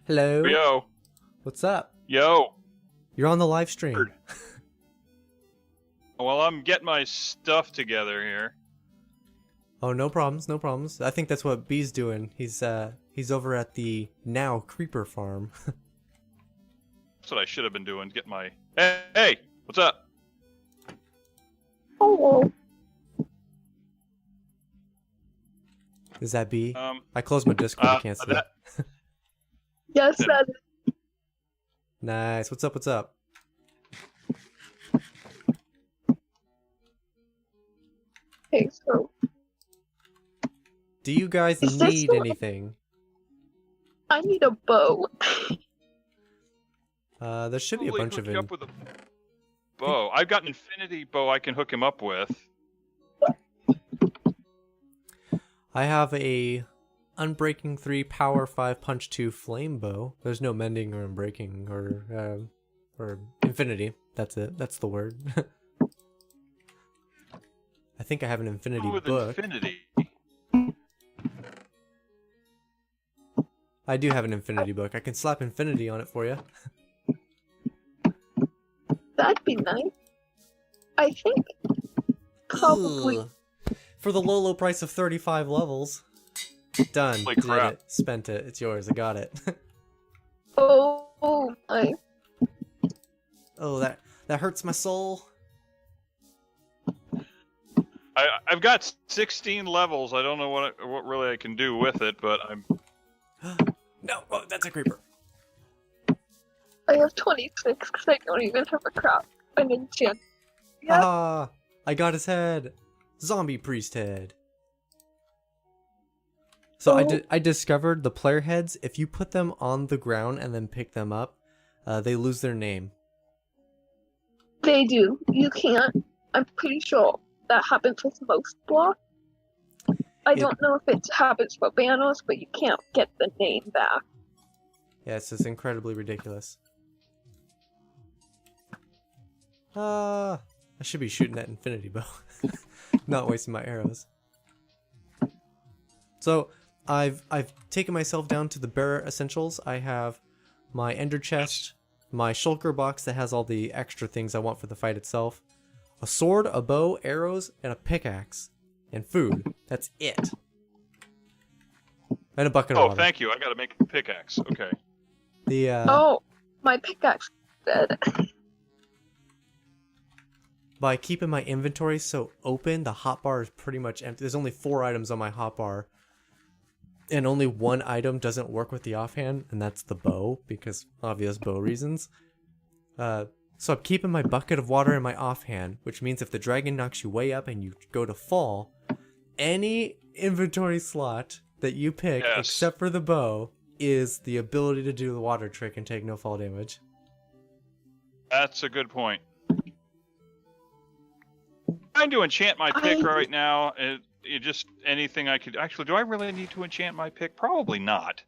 Hello. Yo. What's up? Yo. You're on the live stream. Well, I'm getting my stuff together here. Oh, no problems, no problems. I think that's what B's doing. He's over at the now creeper farm. That's what I should have been doing. Get my. Hey, what's up? Hello. Is that B? I closed my Discord. I can't see. Yes, that is. Nice. What's up? What's up? Okay, so Do you guys Is this need the- anything? I need a bow. There should be a Probably bunch hook of you it. up with a bow. I've got an infinity bow I can hook him up with. I have a Unbreaking 3 Power 5 Punch 2 Flame Bow. There's no mending or unbreaking or infinity. That's it. That's the word. I think I have an infinity with book. infinity. I do have an infinity book. I can slap infinity on it for you. That'd be nice. I think probably. Ugh. For the low price of 35 levels. Done. Holy Did crap. it. Spent it. It's yours. I got it. Oh my! Oh, that hurts my soul. I've got 16 levels. I don't know what really I can do with it, but I'm. No, oh, that's a creeper. I have 26 because I don't even have a crap an enchant. Yeah. Ah, I got his head. Zombie priest head. So I discovered the player heads, if you put them on the ground and then pick them up, they lose their name. They do. You can't. I'm pretty sure that happens with most blocks. I don't know if it happens for banners, but you can't get the name back. Yeah, it's just incredibly ridiculous. I should be shooting that infinity bow. Not wasting my arrows. So, I've taken myself down to the bare essentials. I have my ender chest, my shulker box that has all the extra things I want for the fight itself, a sword, a bow, arrows, and a pickaxe, and food. That's it. And a bucket of Oh, water. thank you. I gotta make a pickaxe. Okay. The Oh, my pickaxe is dead. by keeping my inventory so open, the hotbar is pretty much empty. There's only 4 items on my hotbar. And only one item doesn't work with the offhand, and that's the bow, because obvious bow reasons. So I'm keeping my bucket of water in my offhand, which means if the dragon knocks you way up and you go to fall, any inventory slot that you pick, Yes. except for the bow, is the ability to do the water trick and take no fall damage. That's a good point. I'm trying to enchant my pick right now. It just anything I could. Actually, do I really need to enchant my pick? Probably not.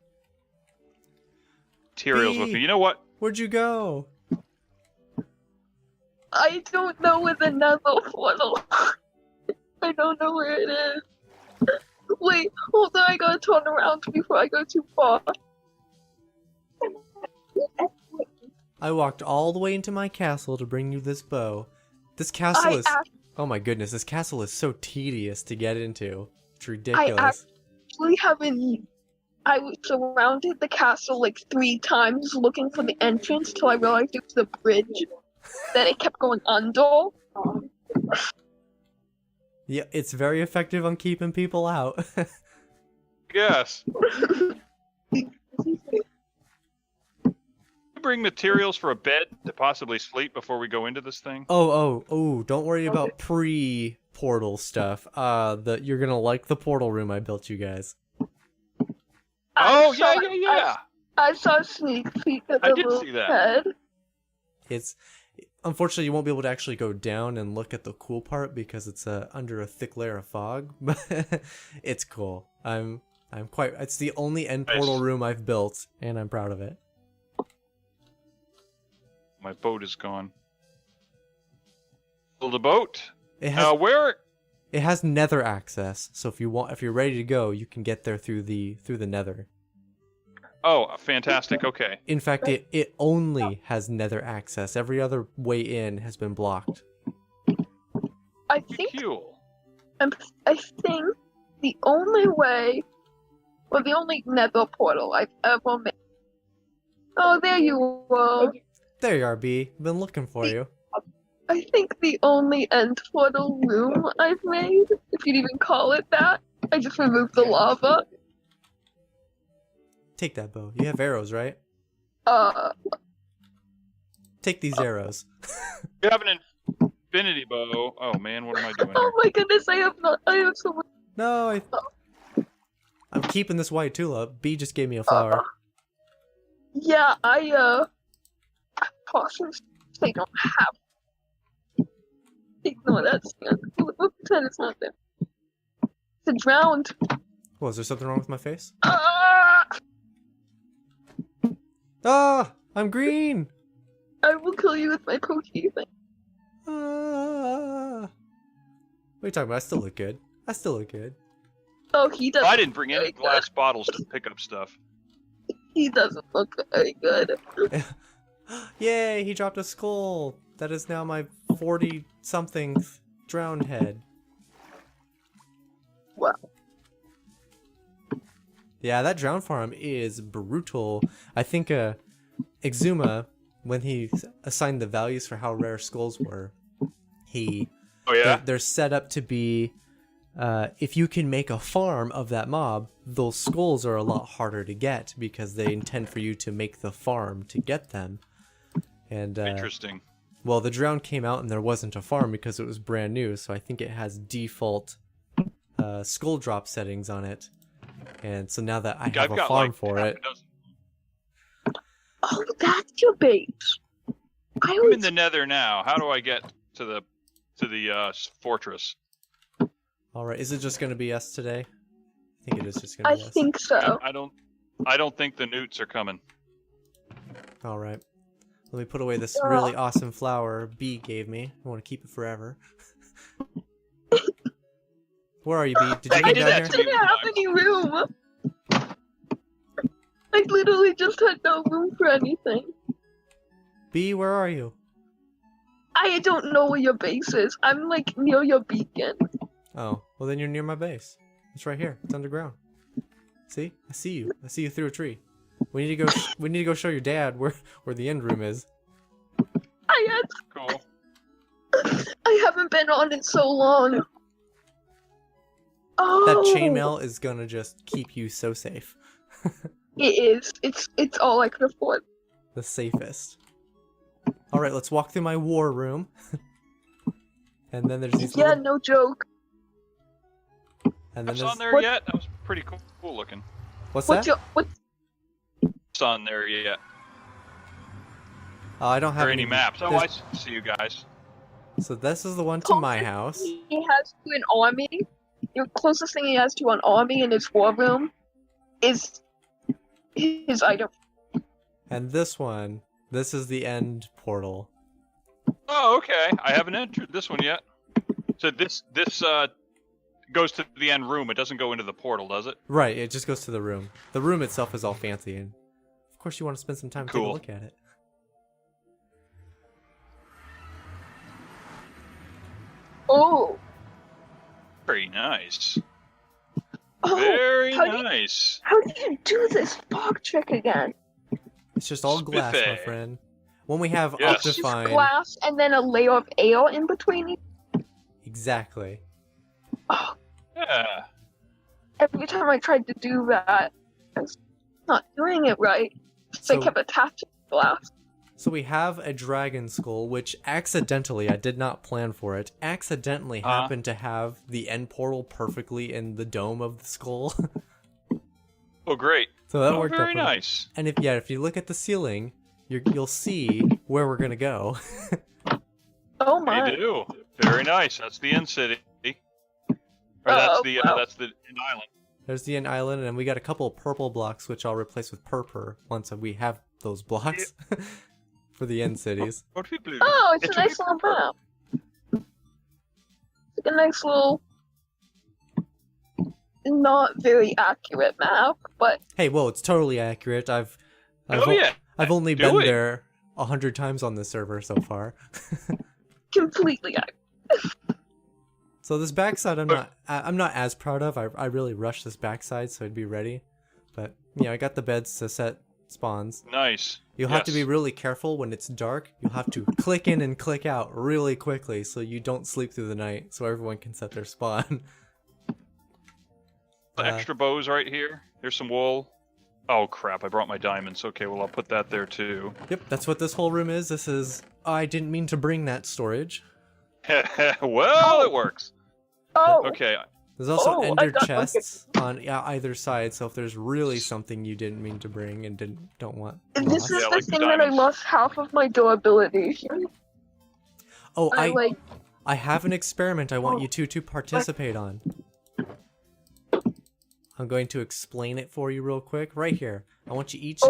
Materials with B. me. You know what? Where'd you go? I don't know where the nether portal. I don't know where it is. Wait, hold on. I gotta turn around before I go too far. I walked all the way into my castle to bring you this bow. This castle is... Oh my goodness, this castle is so tedious to get into. It's ridiculous. actually haven't. I surrounded the castle like 3 times looking for the entrance till I realized it was the bridge that it kept going under. Yeah, it's very effective on keeping people out. Yes. Bring materials for a bed to possibly sleep before we go into this thing. Oh, don't worry about pre-portal stuff. You're gonna like the portal room I built you guys. Oh, yeah. I saw a sneak peek of I the did little see that. head. It's unfortunately, you won't be able to actually go down and look at the cool part because it's under a thick layer of fog. But it's cool. I'm quite. It's the only end portal room I've built, and I'm proud of it. My boat is gone. Build a boat. It has Where? it has Nether access, so if you're ready to go, you can get there through the Nether. Oh, fantastic. Okay. In fact, it only has Nether access. Every other way in has been blocked. I think Cool. I think the only way, well, the only Nether portal I've ever made. Oh, there you are. There you are, B. Been looking for you. I think the only end portal room I've made, if you'd even call it that. I just removed the lava. Take that bow. You have arrows, right? Take these arrows. You have an infinity bow. Oh man, what am I doing Oh here? my goodness, I have so much. No, I'm keeping this white tulip. B just gave me a flower. Yeah, potions, they don't have. Ignore that. We'll pretend it's not there. It's drowned. What, is there something wrong with my face? Ah! Ah! I'm green! I will kill you with my pokey thing. Ah! What are you talking about? I still look good. I still look good. Oh, he doesn't. I didn't bring any look very glass bottles to pick up stuff. good. He doesn't look very good. Yay! He dropped a skull. That is now my 40-something drowned head. Wow. Yeah, that drown farm is brutal. I think Exuma, when he assigned the values for how rare skulls were, Oh yeah. they're set up to be, if you can make a farm of that mob, those skulls are a lot harder to get because they intend for you to make the farm to get them. And Interesting. well, the drown came out and there wasn't a farm because it was brand new, so I think it has default skull drop settings on it. And so now that I have I've a got farm like for half it, a dozen. Oh, that's your base. I I'm in was. the Nether now. How do I get to the fortress? all right, is it just going to be us today? I think it is just going to I be us. think so. I don't think the newts are coming. All right. Let me put away this really awesome flower B gave me. I want to keep it forever. Where are you, B? Did you Hey, get he did down that here? to I didn't have any room. I literally just had no room for anything. B, where are you? I don't know where your base is. I'm like near your beacon. Oh, well then you're near my base. It's right here. It's underground. See? I see you. I see you through a tree. We need to go. We need to go show your dad where the end room is. Cool. I haven't been on it so long. Oh, That chainmail is gonna just keep you so safe. It is. It's all I can afford. The safest. All right, let's walk through my war room. And then there's these. Yeah, little, no joke. and then That's there's. on there What- yet? That was pretty cool looking. What's What's that? your It's on there yet? Oh, I don't have Or any maps? Oh, I there's- see you guys. So this is the one to my house. He has to an army. The closest thing he has to an army in his war room is his item. And this one, this is the end portal. Oh, okay. I haven't entered this one yet. So this goes to the end room. It doesn't go into the portal, does it? Right, it just goes to the room. The room itself is all fancy, and of course you want to spend some time to take a Cool. look at it. Oh. Very nice. Oh, Very how do you- nice. how do you do this fog trick again? It's just all glass, my Spiffy. friend. When we have Yes. It's just Optifine, glass and then a layer of air in between. exactly. Oh, Yeah. every time I tried to do that, I was not doing it right. So I So- kept attaching glass. So we have a dragon skull, which accidentally, I did not plan for it, accidentally happened to have the end portal perfectly in the dome of the skull. Oh, great. So that Oh, worked out very pretty- nice. And if you look at the ceiling, you'll see where we're gonna go. Oh my. They do. Very nice. That's the end city. Or that's the end island. There's the end island, and we got a couple of purple blocks, which I'll replace with purple once we have those blocks for the end cities. Oh, it's a nice little map. It's a nice little, not very accurate map, but Hey, whoa, it's totally accurate. I've only Do been it. there 100 times on this server so far. completely accurate. So this backside I'm not as proud of. I really rushed this backside so I'd be ready. But I got the beds to set spawns. Nice. You'll have to be really careful when it's dark. You'll have to click in and click out really quickly so you don't sleep through the night so everyone can set their spawn. Extra bows right here. Here's some wool. Oh crap, I brought my diamonds. Okay, well I'll put that there too. Yep, that's what this whole room is. This is... I didn't mean to bring that storage. Well, it works. Oh, Okay. There's also I ender got chests on either side, so if there's really something you didn't mean to bring and don't want this lost. is Yeah, the like the thing that I diamonds. lost half of my durability. Oh, I I have an experiment I want you two to participate on. I'm going to explain it for you real quick. Right here. I want you each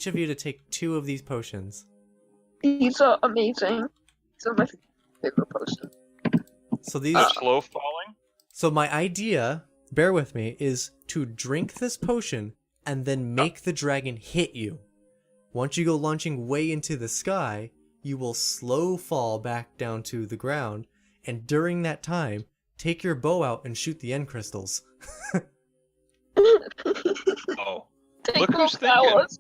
of you to take 2 of these potions. These are amazing. These are my favorite potions. So these Slow falling. So my idea, bear with me, is to drink this potion and then make the dragon hit you. Once you go launching way into the sky, you will slow fall back down to the ground, and during that time, take your bow out and shoot the end crystals. Oh. Take Look more who's thinking. flowers.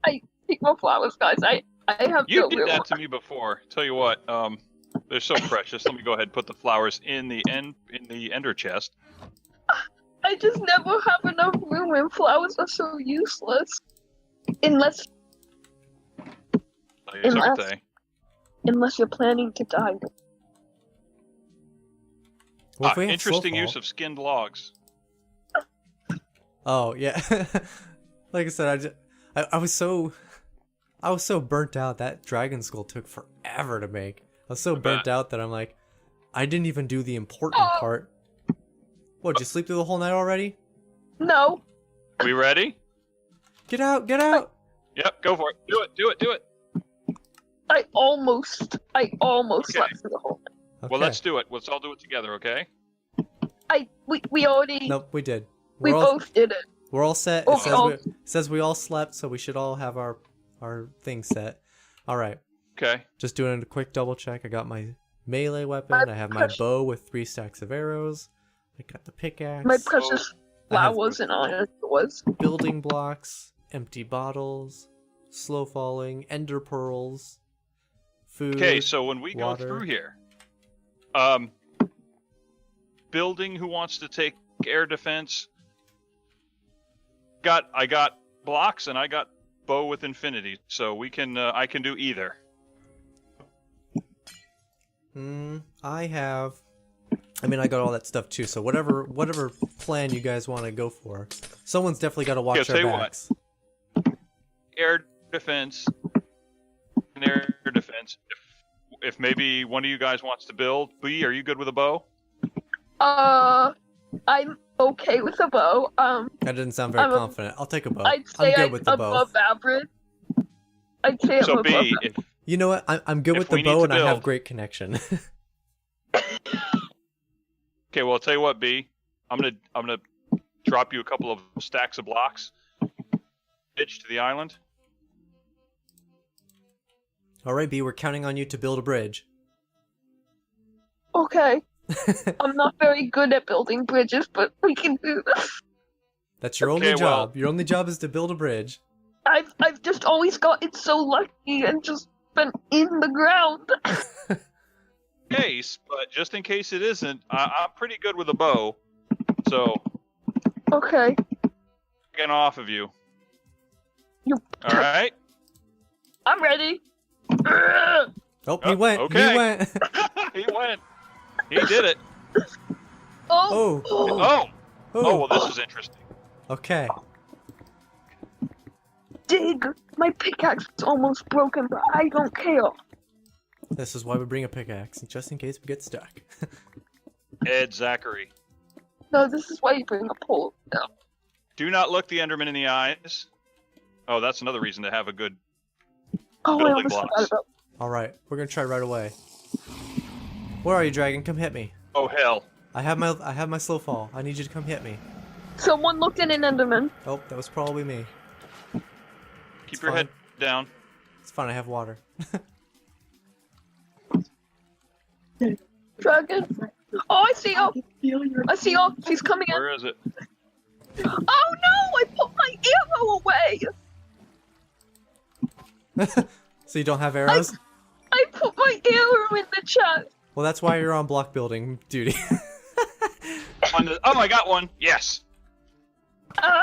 I take more flowers, guys. I have You no did real. that to me before. Tell you what, they're so precious. Let me go ahead and put the flowers in the ender chest. I just never have enough room, and flowers are so useless. Unless you're planning to die. Well, if we have Interesting slow use fall- of skinned logs. Oh yeah, like I said, I was so burnt out. That dragon skull took forever to make. I was so burnt out that I'm like, I didn't even do the important part. What? Did you sleep through the whole night already? No. We ready? Get out! Get out! Yep, go for it. Do it. Do it. Do it. I almost Okay. slept through the whole night. Okay. Well, let's do it. Let's all do it together, okay? We already Nope, we did. we both did it. We're all set. Oh, It says we all slept, so we should all have our thing set. All right. Okay. Just doing a quick double check. I got my melee weapon. I have my bow with 3 stacks of arrows. I got the pickaxe. My precious I have flowers and iron was. building blocks, empty bottles, slow falling, ender pearls, food. Okay, so when we water. go through here, building who wants to take air defense. I got blocks and I got bow with infinity, so we can I can do either. I got all that stuff too. So whatever plan you guys want to go for, someone's definitely got to watch tell our you what. backs. Air defense and air defense. If maybe one of you guys wants to build, B, are you good with a bow? I'm okay with a bow. That didn't sound very I'm a- confident. I'll take a bow. I'd say I'm good I'm with the bow. above average. I'd say I'm So above B, average. You know what? I'm good If with the we need bow, to and I have build- great connection. okay, well I'll tell you what, B, I'm gonna drop you a couple of stacks of blocks. Ditch to the island. All right, B, we're counting on you to build a bridge. Okay. I'm not very good at building bridges, but we can do this. That's your Okay, only well- job. Your only job is to build a bridge. I've just always gotten so lucky and just been in the ground. Case, but just in case it isn't, I'm pretty good with a bow. So, Okay. getting off of you. You. All right. I'm ready. Oh, he Oh, went. okay. He went. He went. He did it. Oh. Oh. Oh, well, this is interesting. Okay. dig. My pickaxe is almost broken, but I don't care. This is why we bring a pickaxe, just in case we get stuck. Ed Zachary. No, this is why you bring a pole. No. Do not look the Enderman in the eyes. Oh, that's another reason to have a good Oh, I building almost blocks. forgot about. Alright, we're gonna try right away. Where are you, dragon? Come hit me. Oh hell. I have my slow fall. I need you to come hit me. Someone looked at an Enderman. Oh, that was probably me. Keep your head down. It's fine, I have water. Dragon. Oh, I see her. I see her. She's coming in. Where is it? Oh no! I put my arrow away. So you don't have arrows? I put my arrow in the chest. Well, that's why you're on block building duty. Oh, I got one. Yes.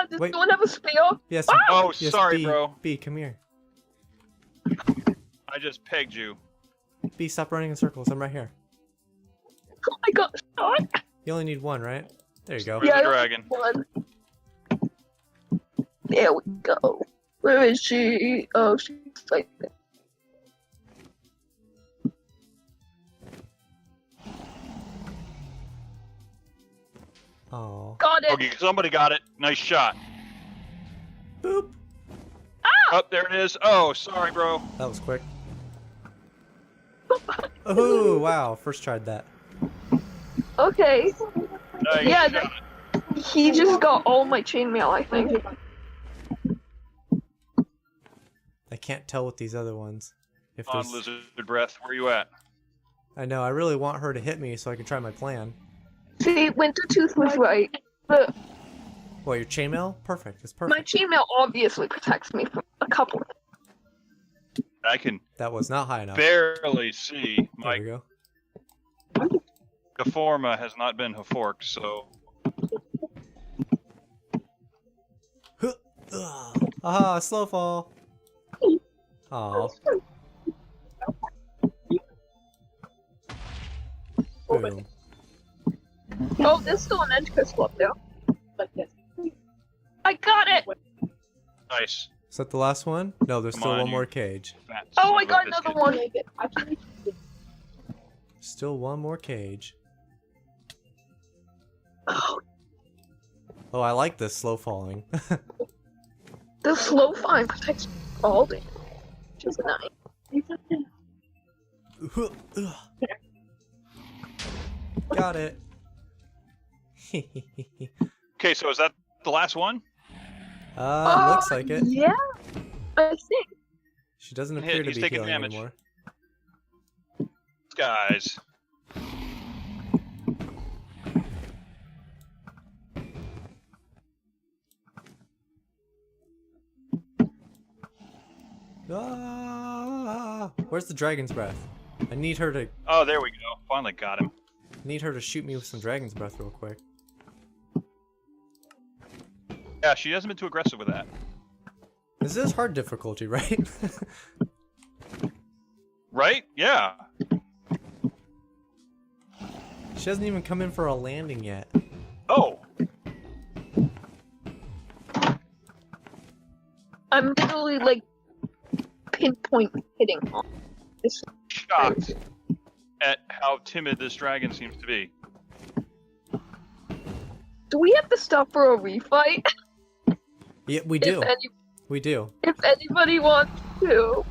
Does Wait. anyone have a spear? Yes. Oh, yes, sorry, B, bro. B, come here. I just pegged you. B, stop running in circles. I'm right here. Oh, I got shot. You only need one, right? There you go. Where's the dragon? One. There we go. Where is she? Oh, she's like. Oh. Got it. Okay, somebody got it. Nice shot. Boop. Oh, there it is. Oh, sorry, bro. That was quick. Oh, wow. First tried that. Okay. Nice Yeah, shot. He just got all my chainmail, I think. I can't tell with these other ones. If On there's... lizard breath. Where you at? I know. I really want her to hit me so I can try my plan. See, Wintertooth was right. But What, your chainmail? Perfect. It's my perfect. chainmail obviously protects me from a couple. I can That was not high enough. barely see. There My we go. Gaforma has not been forked, so Huh. Ugh. Aha, slow fall. Oh. Boom. Oh, there's still an edge crystal up there. I got it! nice. Is that the last one? No, there's Come still on, one you- more cage. Fat Oh, son I of a got biscuit. another one. Still one more cage. Oh, Oh, I like this slow falling. the slow fine protects me from all damage. Which is nice. Ugh. Got it. Okay, so is that the last one? Looks like it. Yeah, I think. She doesn't Hit, appear to he's be taking healing damage. anymore. Guys. Ah, where's the dragon's breath? I need her to Oh, there we go. Finally got him. shoot me with some dragon's breath real quick. Yeah, she hasn't been too aggressive with that. This is hard difficulty, right? Right? Yeah. She hasn't even come in for a landing yet. Oh. I'm literally like pinpoint hitting on this. Shocked at how timid this dragon seems to be. Do we have to stop for a refight? Yeah, we do. If, We do. if anybody wants to.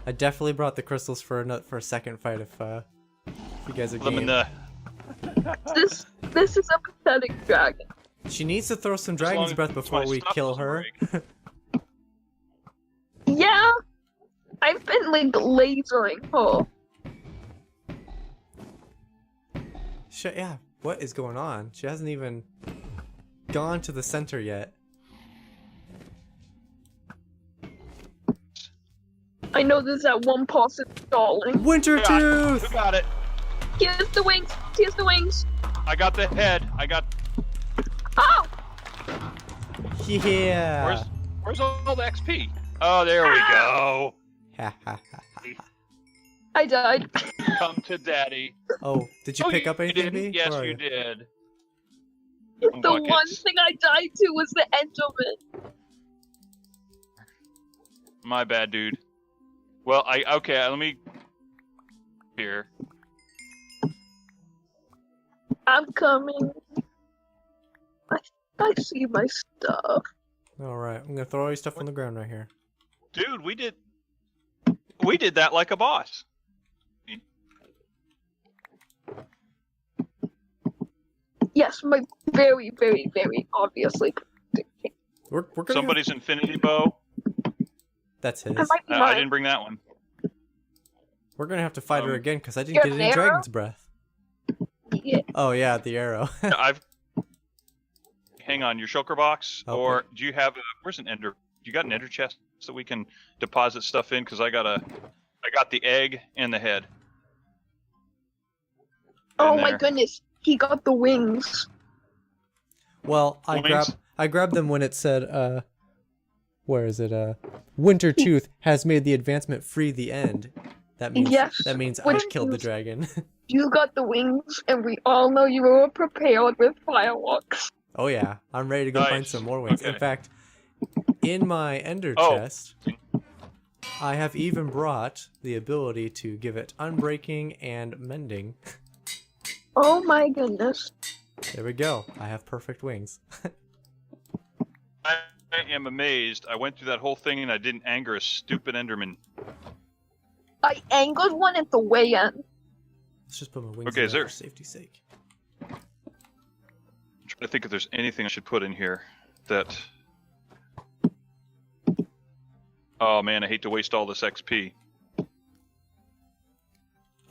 I definitely brought the crystals for a second fight if you guys are Them in game. the This is a pathetic dragon. She needs to throw some As long dragon's as breath before my we stuff kill doesn't her. break. Yeah, I've been like lasering her. Yeah, what is going on? She hasn't even gone to the center yet. I know there's that one person stalling. Winter Who got it? Tooth! Who got it? Here's the wings. Here's the wings. I got the head. I got. Oh! Yeah! Where's all the XP? Oh, there we go. Ha ha ha. I died. Come to daddy. Oh, did you Oh, pick up anything, didn't? B? Yes, Where are you did. The one Buckets. thing I died to was the Enderman. My bad, dude. Well, okay. Let me here. I'm coming. I see my stuff. Alright, I'm gonna throw all your stuff on the ground right here. Dude, we did that like a boss. Yes, my very, very, very obviously. We're gonna Somebody's infinity bow. That's his. I might be I mine. didn't bring that one. We're gonna have to fight her again because I didn't you get have any an arrow? dragon's breath. Yeah. Oh yeah, the arrow. Hang on, your shulker box, Okay. or do you have where's an ender? You got an ender chest so we can deposit stuff in? Because I got the egg and the head. Oh in my there. goodness, he got the wings. Well, Wings? I grabbed them when it said where is it? Winter Tooth has made the advancement free the end. That means Yes, I which killed the means- dragon. You got the wings, and we all know you were prepared with fireworks. Oh yeah, I'm ready to go find Nice. some more wings. In Okay. fact, in my ender Oh. chest, I have even brought the ability to give it unbreaking and mending. Oh my goodness. There we go. I have perfect wings. I am amazed. I went through that whole thing and I didn't anger a stupid enderman. I angled one at the way end. Let's just put my wings Okay, in is there there- for safety's sake. I'm trying to think if there's anything I should put in here that. Oh man, I hate to waste all this XP.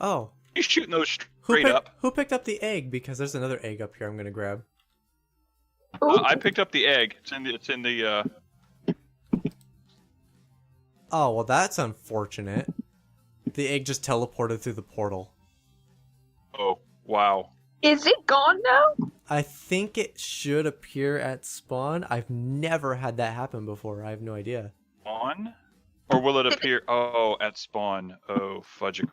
Oh, You shooting those straight up? who picked up the egg? Because there's another egg up here I'm gonna grab. Ooh, I picked up the egg. It's in the. Oh, well that's unfortunate. The egg just teleported through the portal. Oh wow. is it gone now? I think it should appear at spawn. I've never had that happen before. I have no idea. On? Or will it appear? Oh, at spawn. Oh, fudgicle.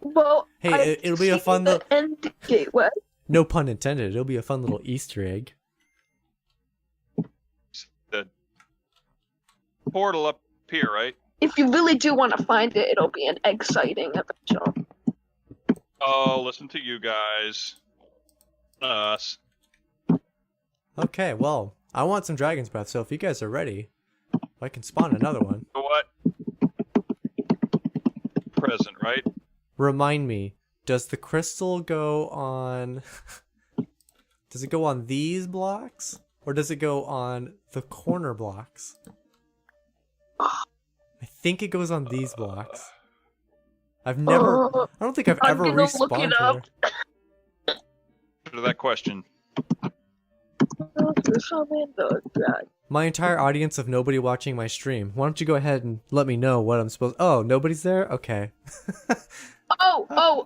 Well, Hey, I it'll be a see fun the little- end gateway. No pun intended. It'll be a fun little Easter egg. The portal up here, right? If you really do want to find it, it'll be an egg sighting eventually. Oh, listen to you guys. Us. Okay, well, I want some dragon's breath, so if you guys are ready, I can spawn another one. You know what? Present, right? Remind me, does the crystal go on... does it go on these blocks? Or does it go on the corner blocks? I think it goes on these blocks. I've never... I don't think I've I'm ever gonna look respawned it up. here. To that question. My entire audience of nobody watching my stream. Why don't you go ahead and let me know what I'm supposed... Oh, nobody's there? Okay.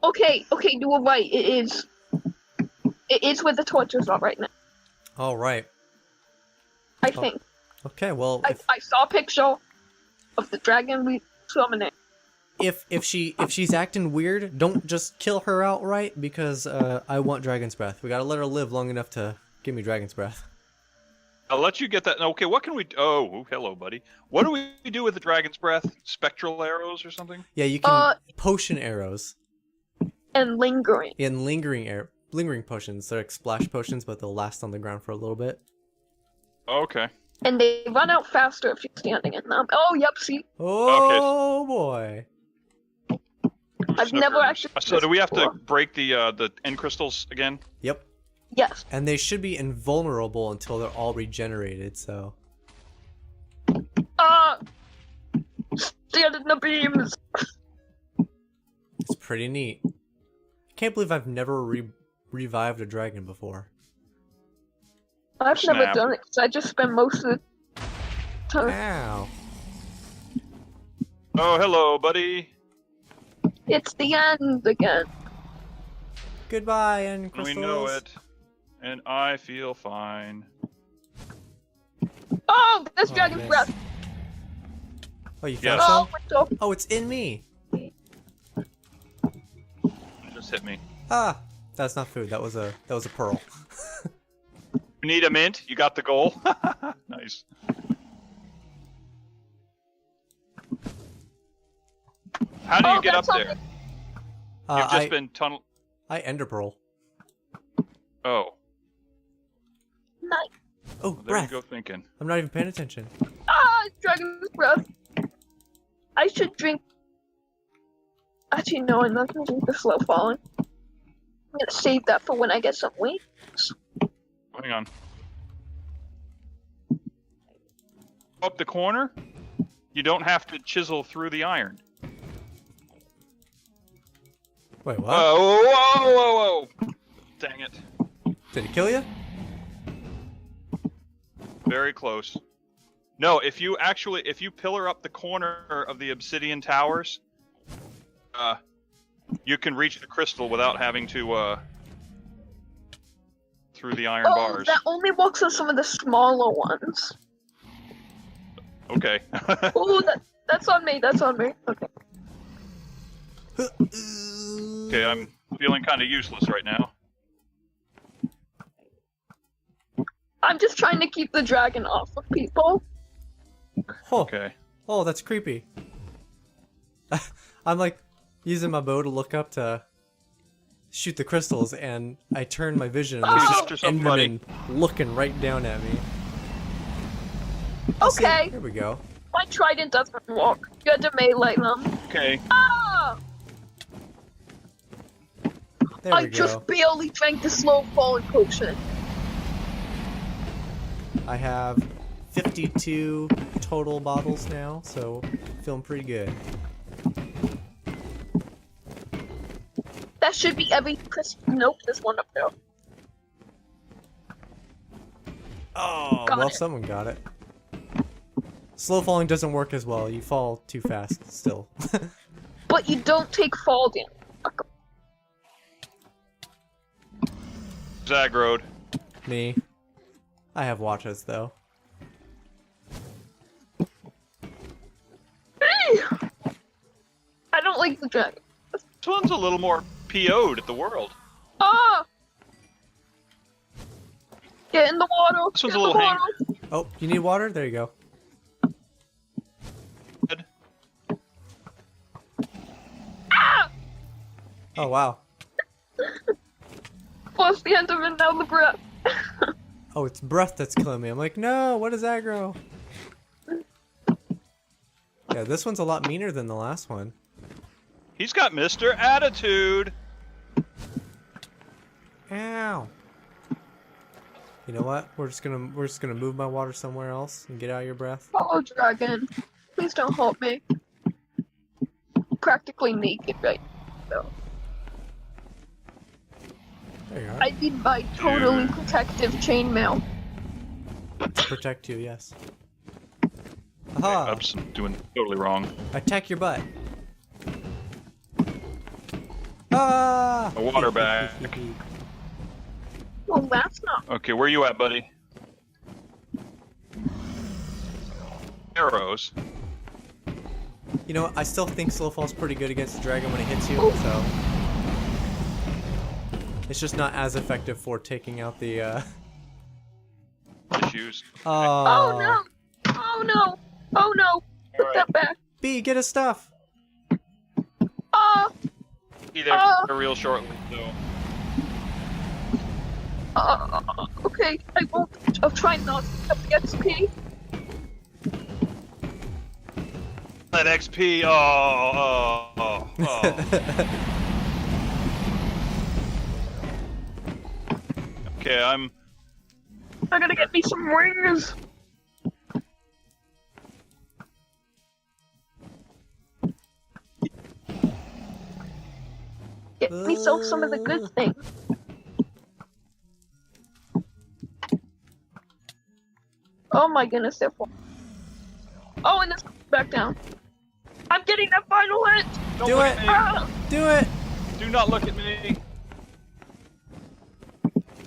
Okay, you were right. It is. It is where the torches are right now. All right. I think. Okay, well, I saw a picture of the dragon we summoning. if she's acting weird, don't just kill her outright because I want dragon's breath. We gotta let her live long enough to give me dragon's breath. I'll let you get that. Okay, what can we... Oh, hello, buddy. What do we do with the dragon's breath? Spectral arrows or something? Yeah, you can potion arrows And lingering. and lingering potions. They're like splash potions, but they'll last on the ground for a little bit. Okay. And they run out faster if you're standing in them. Oh, yep, see? Oh boy! I've Snooker. never actually... So do we have to before. break the end crystals again? Yep. Yes. And they should be invulnerable until they're all regenerated. So Stand in the beams! it's pretty neat. I can't believe I've never revived a dragon before. I've never Snap. done it because I just spend most of the time. Ow! Oh, hello, buddy. It's the end again. Goodbye, and crystals. We know it. And I feel fine. Oh, this Oh, dragon's nice. breath! Oh, Oh, you found Yes. some? Window. Oh, it's in me. It just hit me. Ah, that's not food. That was a pearl. You need a mint? You got the goal? Nice. How do you get up that's on there? You've just been tunnel. I ender pearl. Oh. Nice. Oh, Well, there breath. you go thinking. I'm not even paying attention. Dragon's breath. I should drink. Actually, no, I'm not gonna drink the slow falling. I'm gonna save that for when I get some wings. Hang on. Up the corner, you don't have to chisel through the iron. Wait, what? Whoa! Dang it. Did it kill you? Very close. No, if you pillar up the corner of the obsidian towers, you can reach the crystal without having to, through the iron bars. That only works on some of the smaller ones. Okay. Oh, that's on me. That's on me. Okay. Okay, I'm feeling kind of useless right now. I'm just trying to keep the dragon off of people. Oh, Okay. oh, that's creepy. I'm like using my bow to look up to shoot the crystals, and I turn my vision, and there's He's just after somebody. Enderman looking right down at me. Okay. Here we go. My trident doesn't work. You had to melee them. Okay. Ah! There I we go. just barely drank the slow falling potion. I have 52 total bottles now, so feeling pretty good. That should be every crystal. Nope, there's one up there. Oh, Got well, it. someone got it. Slow falling doesn't work as well. You fall too fast still. But you don't take fall damage. Zagrod. Me. I have watches though. I don't like the dragon. This one's a little more PO'd at the world. Ah! Get in the water. This one's Get a in little the hang- water. Oh, you need water? There you go. Ah! Oh, wow. Plus the Enderman, now the breath. Oh, it's breath that's killing me. I'm like, no, what is aggro? Yeah, this one's a lot meaner than the last one. He's got Mr. Attitude. Ow. You know what? We're just gonna move my water somewhere else and get out of your breath. Oh, dragon. Please don't help me. Practically naked right now. There you are. I need my totally protective chainmail. To protect you, yes. Okay, Aha! I'm just doing totally wrong. Attack your butt. Ah! A water bag. Well, that's not. Okay, where you at, buddy? Arrows. You know what? I still think slow fall's pretty good against the dragon when it hits you, so it's just not as effective for taking out the Issues. Oh no! Oh no! Oh no! Put Alright. that back. B, get his stuff. Ah! Be there real shortly, so. Okay, I won't. I'll try not to pick up the XP. That XP. Oh. Okay, I gotta get me some rings. Get myself some of the good things. Oh my goodness, they're full. Oh, and it's back down. I'm getting that final hit. Don't Do look it. at me. Ah! Do it. Do not look at me.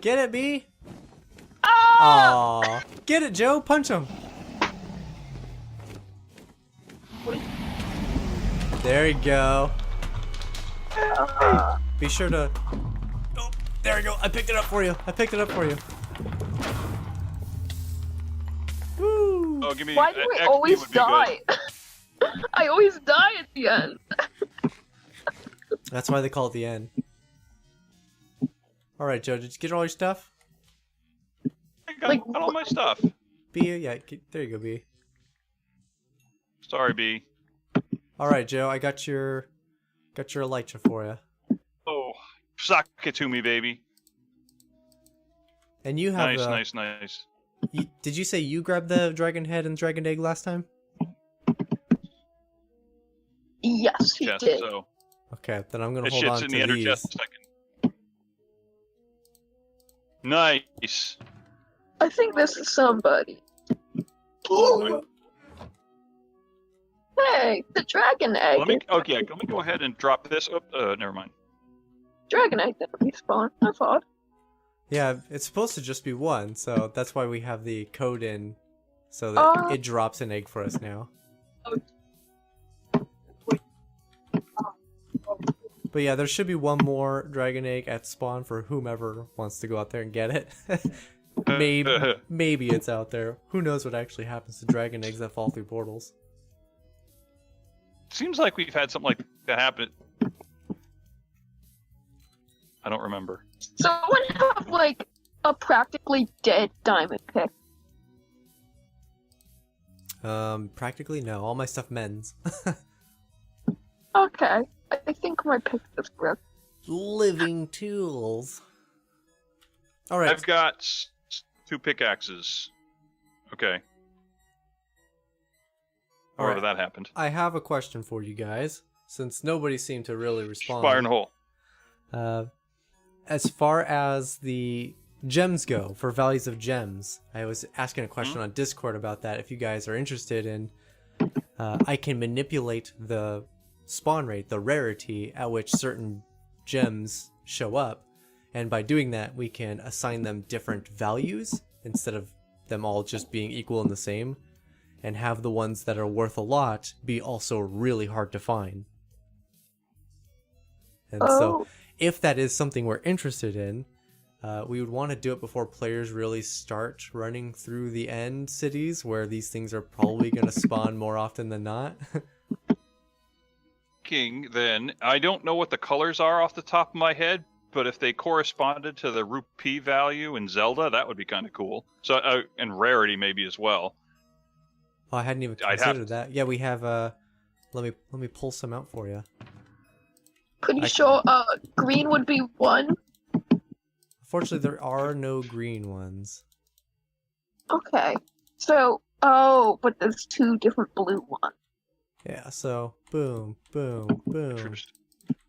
Get it, B. Ah! Aw. Get it, Joe. Punch him. There you go. Be sure to. Oh, there you go. I picked it up for you. Woo. Oh, give me. Why do I XP always would be good. die? I always die at the end. That's why they call it the end. All right, Joe, did you get all your stuff? I got all my stuff. B, yeah, there you go, B. Sorry, B. All right, Joe, I got your elytra for you. Oh, suck it to me, baby. And you have Nice. Did you say you grabbed the dragon head and dragon egg last time? Yes, he Chest, did. so Okay, then I'm gonna it hold on shits in to the ender these. chest a second. Nice. I think this is somebody. Oh, Hey, the dragon egg. Let me go ahead and drop this. Oh, never mind. Dragon egg didn't respawn. That's odd. yeah, it's supposed to just be one, so that's why we have the code in, so that it drops an egg for us now. But yeah, there should be one more dragon egg at spawn for whomever wants to go out there and get it. Maybe it's out there. Who knows what actually happens to dragon eggs that fall through portals? Seems like we've had something like that happen. I don't remember. Someone have like a practically dead diamond pick. Practically no. All my stuff mends. Okay, I think my pick is broke. Living tools. All right. I've got 2 pickaxes. Okay. All However right. that happened. I have a question for you guys, since nobody seemed to really respond. Fire in the hole. As far as the gems go, for values of gems, I was asking a question on Discord about that. If you guys are interested in, I can manipulate the spawn rate, the rarity at which certain gems show up, and by doing that, we can assign them different values instead of them all just being equal and the same, and have the ones that are worth a lot be also really hard to find. And so, if that is something we're interested in, we would want to do it before players really start running through the end cities where these things are probably going to spawn more often than not. Then I don't know what the colors are off the top of my head, but if they corresponded to the rupee value in Zelda, that would be kind of cool. So and rarity maybe as well. Oh, I hadn't even considered that. Yeah, we have. Let me pull some out for you. Pretty sure green would be 1. Unfortunately, there are no green ones. Okay. So, but there's 2 different blue ones. Yeah, so boom, boom, boom.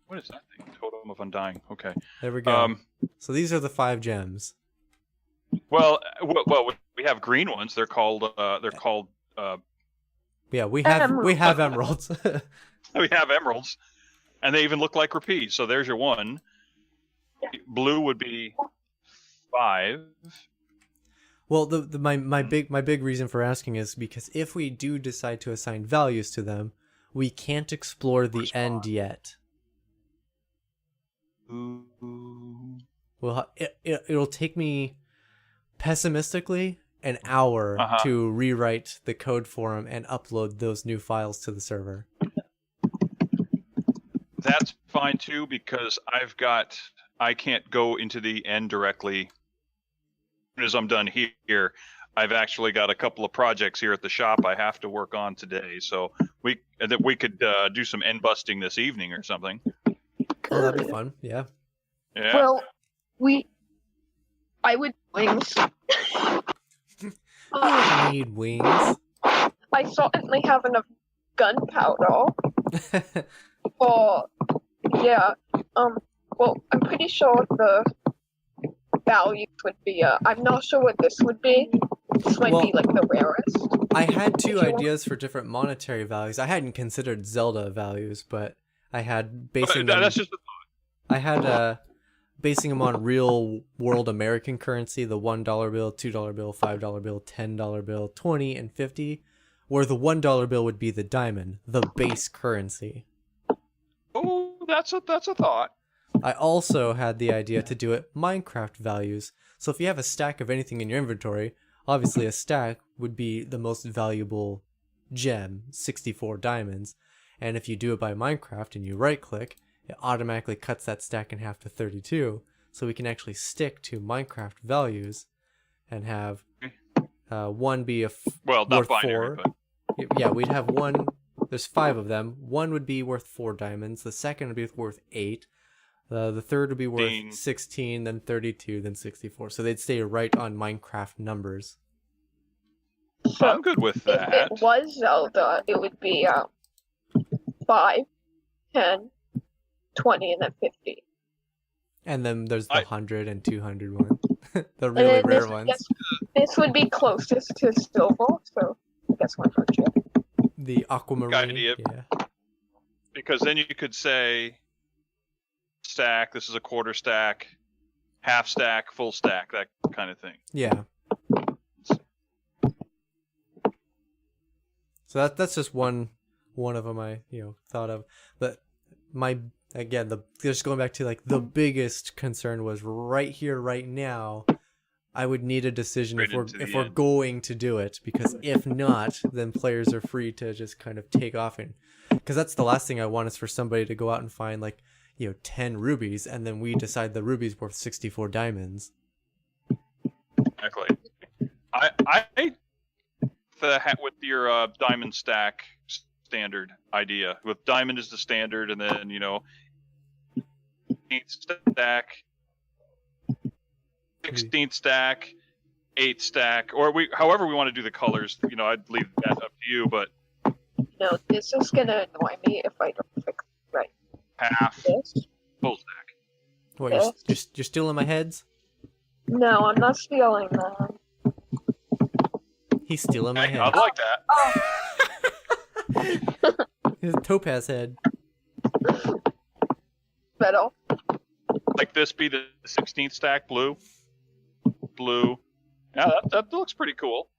What is that thing? Totem of Undying. Okay. There we go. So these are the 5 gems. Well, we have green ones. They're called. Yeah, we have emeralds. We have emeralds, and they even look like rupees. So there's your 1. Blue would be 5. Well, my big reason for asking is because if we do decide to assign values to them, we can't explore the end yet. Well, it'll take me pessimistically an hour to rewrite the code for them and upload those new files to the server. That's fine too, because I can't go into the end directly. As I'm done here, I've actually got a couple of projects here at the shop I have to work on today. So we could do some end busting this evening or something. Oh, that'd be fun. Yeah. Yeah. Well, I would wings. I need wings. I certainly have enough gunpowder. Yeah. Well, I'm pretty sure the values would be. I'm not sure what this would be. This might be like the rarest. I had 2 ideas for different monetary values. I hadn't considered Zelda values, but I had basing them. That's just a thought. I had basing them on real world American currency: the $1 bill, $2 bill, $5 bill, $10 bill, 20, and 50. Where the $1 bill would be the diamond, the base currency. Oh, that's a thought. I also had the idea to do it Minecraft values. So if you have a stack of anything in your inventory, obviously a stack would be the most valuable gem, 64 diamonds. And if you do it by Minecraft and you right click it automatically cuts that stack in half to 32. So we can actually stick to Minecraft values and have one be not worth binary, 4. but Yeah, we'd have one. There's 5 of them. One would be worth 4 diamonds. The second would be worth 8. The third would be worth 16, then 32, then 64. So they'd stay right on Minecraft numbers. So I'm good with if that. it was Zelda, it would be 5, 10, 20, and then 50. And then there's the 100 and 200 one. The And really then rare ones. This would be closest to silver, so I guess 100. The aquamarine. Good idea. Yeah. Because then you could say stack, this is a quarter stack, half stack, full stack, that kind of thing. Yeah. So that's just one of them I thought of. But just going back to like the biggest concern was right here, right now. I would need a decision if we're going to do it, because if not, then players are free to just kind of take off, and because that's the last thing I want is for somebody to go out and find 10 rubies, and then we decide the ruby's worth 64 diamonds. Exactly. I with your diamond stack standard idea, with diamond is the standard, and then 8th stack, 16th stack, 8th stack, or however we want to do the colors. I'd leave that up to you, but No, this is gonna annoy me if I don't fix it right. half, This? full stack. What, you're stealing my heads? No, I'm not stealing that. He's stealing my head. I'd like that. His topaz head. Metal. Like this be the 16th stack, blue. Yeah, that looks pretty cool.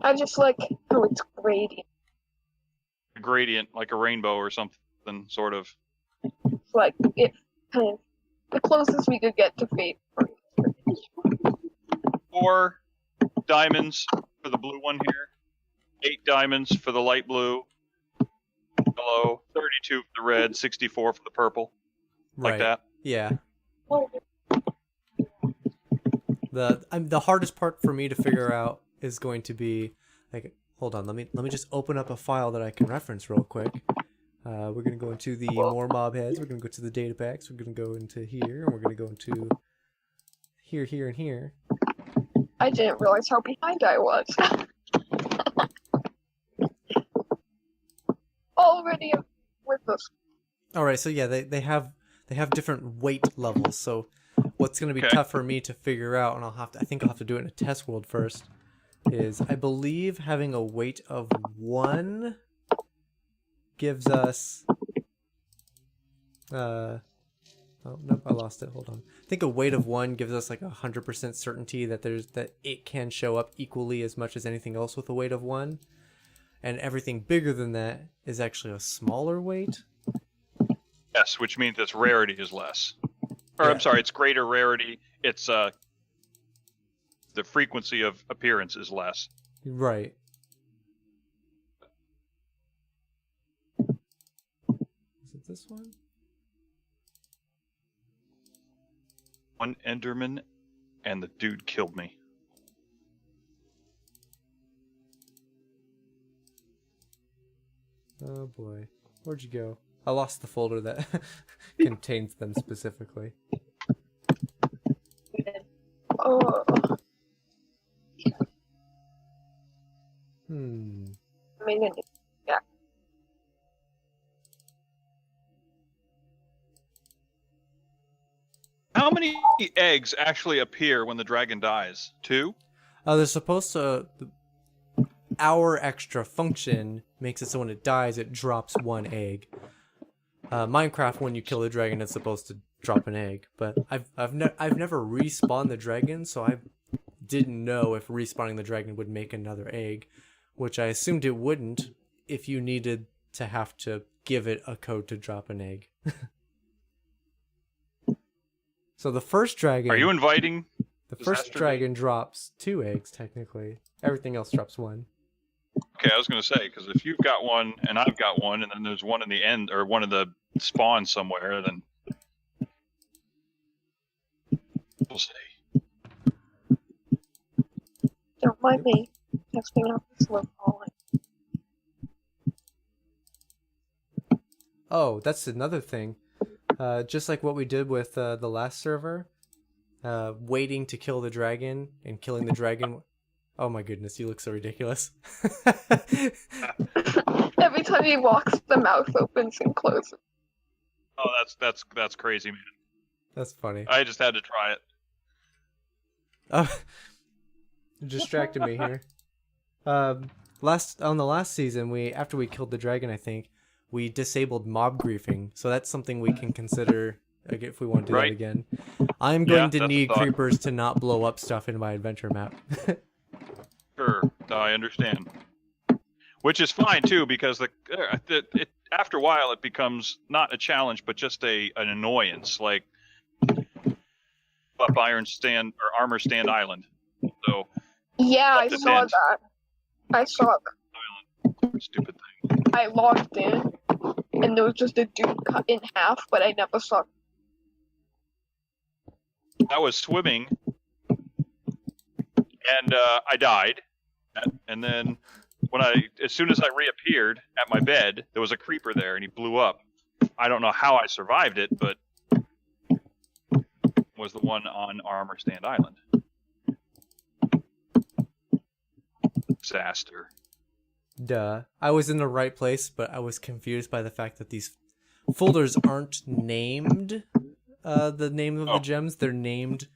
I just like how it's gradient. A gradient, like a rainbow or something, sort of. It's like it kind of the closest we could get to fate. Or diamonds for the blue one here. 8 diamonds for the light blue. Yellow. 32 for the red. 64 for the purple. Like that. Yeah. The hardest part for me to figure out is going to be hold on, let me just open up a file that I can reference real quick. We're gonna go into the more mob heads. We're gonna go to the data packs. We're gonna go into here, and we're gonna go into here, and here. I didn't realize how behind I was. Already with this. All right, so yeah, they have different weight levels. So what's going to be tough for me to figure out, and I think I'll have to do it in a test world first, is I believe having a weight of 1 gives us oh nope, I lost it. Hold on. I think a weight of 1 gives us 100% certainty that it can show up equally as much as anything else with a weight of 1. And everything bigger than that is actually a smaller weight. Yes, which means its rarity is less. Or Yeah. I'm sorry, it's greater rarity. It's the frequency of appearance is less. Right. Is it this one? One Enderman, and the dude killed me. Oh boy. Where'd you go? I lost the folder that contains them specifically. Oh, Hmm. I mean, yeah. How many eggs actually appear when the dragon dies? 2? They're supposed to. Our extra function makes it so when it dies, it drops 1 egg. Minecraft, when you kill a dragon, it's supposed to drop an egg. But I've never respawned the dragon, so I didn't know if respawning the dragon would make another egg, which I assumed it wouldn't if you needed to have to give it a code to drop an egg. So the first dragon. Are you inviting? The first dragon drops 2 eggs technically. Everything else drops 1. Okay, I was going to say, because if you've got one and I've got one, and then there's one in the end, or one of the spawns somewhere, then we'll see. Don't mind me. Testing out the slow falling. Oh, that's another thing. Just like what we did with the last server, waiting to kill the dragon and killing the dragon. Oh my goodness, you look so ridiculous. Every time he walks, the mouth opens and closes. Oh, that's crazy, man. That's funny. I just had to try it. Oh, you distracted me here. On the last season, after we killed the dragon, I think we disabled mob griefing, so that's something we can consider if we want to do that again. I'm going to need creepers to not blow up stuff in my adventure map. Sure, I understand. Which is fine too, because after a while it becomes not a challenge, but just an annoyance. Like up armor stand island. So yeah, I saw that. I saw that. Stupid thing. I logged in, and there was just a dude cut in half, but I never saw. I was swimming, and I died. And then as soon as I reappeared at my bed, there was a creeper there, and he blew up. I don't know how I survived it, but it was the one on Armor Stand Island. Disaster. Duh. I was in the right place, but I was confused by the fact that these folders aren't named the name of the gems. They're named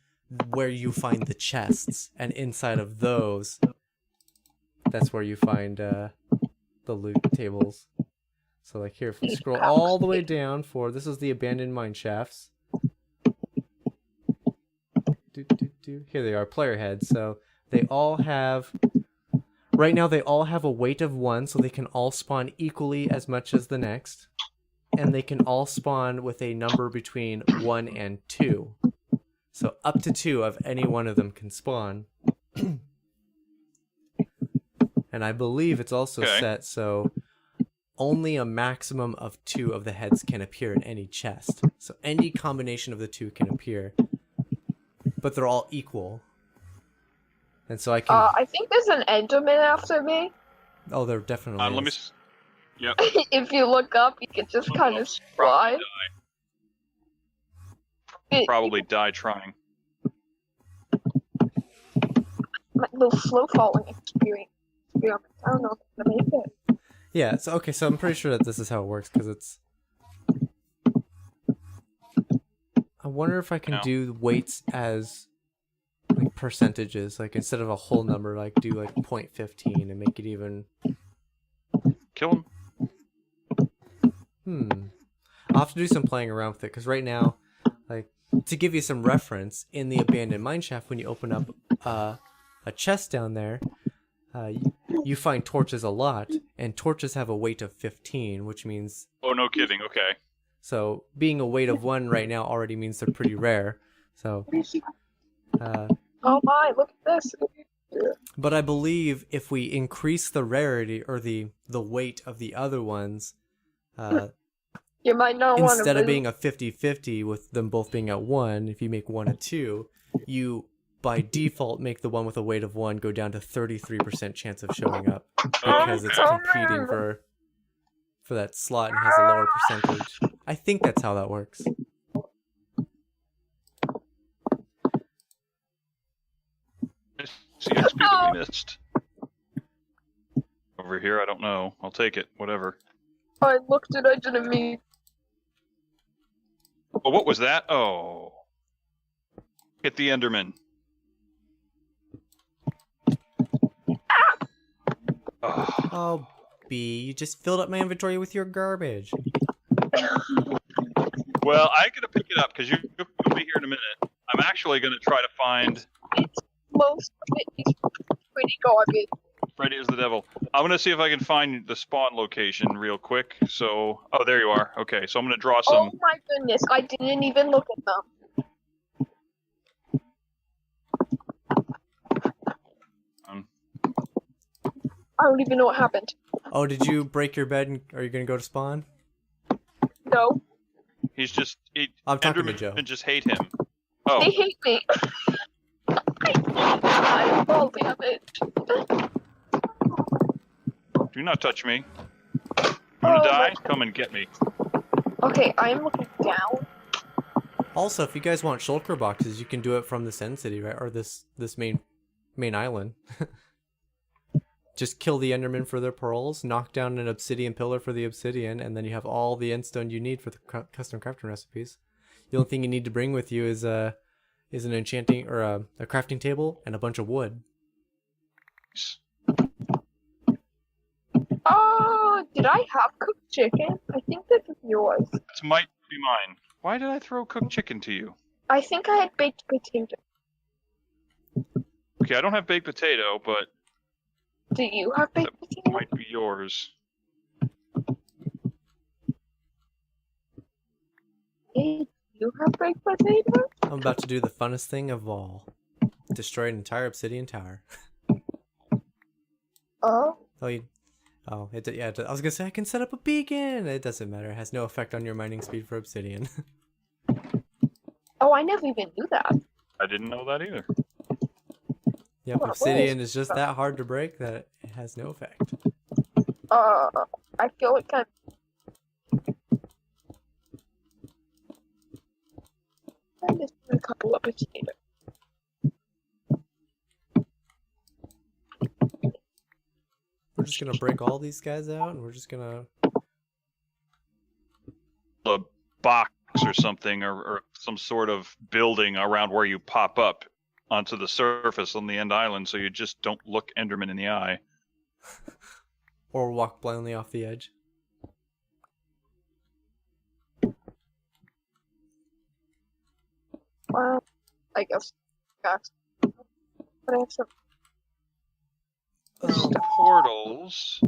where you find the chests, and inside of those, that's where you find the loot tables. So like here, if we scroll all the way down this is the abandoned mine shafts. Here they are, player heads. So they all have, right now they all have a weight of 1, so they can all spawn equally as much as the next. And they can all spawn with a number between 1 and 2. So up to 2 of any one of them can spawn. And I believe it's also set so only a maximum of 2 of the heads can appear in any chest. So any combination of the 2 can appear. But they're all equal. And so I can... I think there's an Enderman after me. Oh, there definitely Let me... is. Yep. If you look up, you can just kind of slide. Probably die trying. My little slow falling experience. I don't know if I'm gonna make it. Yeah, so I'm pretty sure that this is how it works, because it's... I wonder if I can do weights as like percentages, like instead of a whole number, like do like 0.15 and make it even. Kill him. I'll have to do some playing around with it, because right now, like, to give you some reference, in the abandoned mineshaft, when you open up a chest down there, you find torches a lot, and torches have a weight of 15, which means... Oh, no kidding, okay. So, being a weight of 1 right now already means they're pretty rare, so... oh my, look at this! But I believe if we increase the rarity, or the weight of the other ones... you might not want to instead of being a 50-50 with them both being at 1, if you make one a 2, you by default make the one with a weight of 1 go down to 33% chance of showing up, because it's competing for that slot and has a lower percentage. I think that's how that works. See XP that we missed. Over here, I don't know. I'll take it. Whatever. I looked and I didn't mean. Oh, what was that? Oh. Hit the Enderman. Oh, B, you just filled up my inventory with your garbage. Well, I'm going to pick it up because you'll be here in a minute. I'm actually going to try to find... Most of it is pretty garbage. Freddy is the devil. I'm going to see if I can find the spawn location real quick. So, oh, there you are. Okay, so I'm going to draw some... Oh my goodness, I didn't even look at them. don't even know what happened. Oh, did you break your bed and are you gonna go to spawn? No, He's just... I'm talking to Endermen Joe. just hate him. Oh, they hate me. I fall damage. do not touch me. You wanna die? Come and get me. Okay, I'm looking down. Also, if you guys want shulker boxes, you can do it from this end city, right? Or this main island. Just kill the Enderman for their pearls, knock down an obsidian pillar for the obsidian, and then you have all the endstone you need for the custom crafting recipes. The only thing you need to bring with you is an enchanting or a crafting table and a bunch of wood. Oh, did I have cooked chicken? I think this is yours. This might be mine. Why did I throw cooked chicken to you? I think I had baked potato. Okay, I don't have baked potato, but Do you have baked that potato? might be yours. Hey, you have baked potato? I'm about to do the funnest thing of all. Destroy an entire obsidian tower. Oh, Yeah, I was gonna say I can set up a beacon! It doesn't matter, it has no effect on your mining speed for obsidian. oh, I never even knew that. I didn't know that either. Yep, Well, obsidian is just that hard to break that it has no effect. I feel like I'm missing a couple of potatoes. We're just gonna break all these guys out and we're just gonna... A box or something, or some sort of building around where you pop up onto the surface on the end island, so you just don't look Enderman in the eye. Or walk blindly off the edge. Well, I guess. But I have some Portals.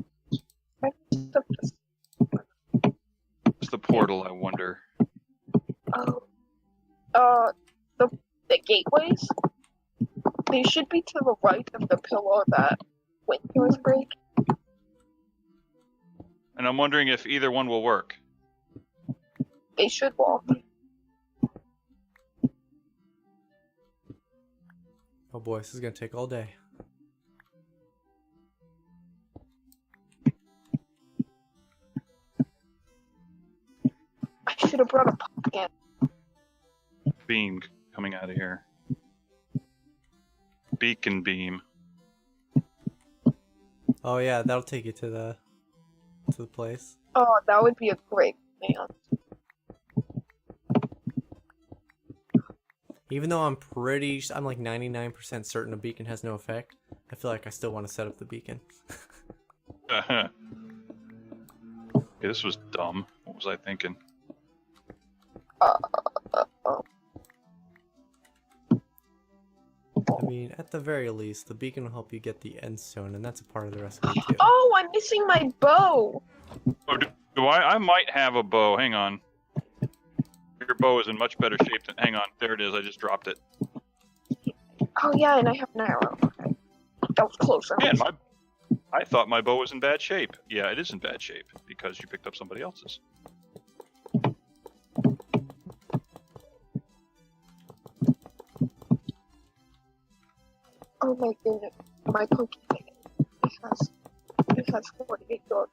stuff to... What's the portal, I wonder? The gateways. They should be to the right of the pillar that windows break. And I'm wondering if either one will work. They should walk. Oh boy, this is gonna take all day. I should have brought a pumpkin. Beam coming out of here. Beacon beam. Oh yeah, that'll take you to the place. Oh, that would be a great plan. Even though I'm like 99% certain a beacon has no effect, I feel like I still want to set up the beacon. Okay, this was dumb. What was I thinking? I mean, at the very least, the beacon will help you get the end stone, and that's a part of the recipe too. Oh, I'm missing my bow. Oh, do I? I might have a bow. Hang on. Your bow is in much better shape than... Hang on. There it is. I just dropped it. Oh yeah, and I have an arrow. Okay. That was closer. Man, I thought my bow was in bad shape. Yeah, it is in bad shape because you picked up somebody else's. Oh my goodness, my Pokemon. It has 48 dogs.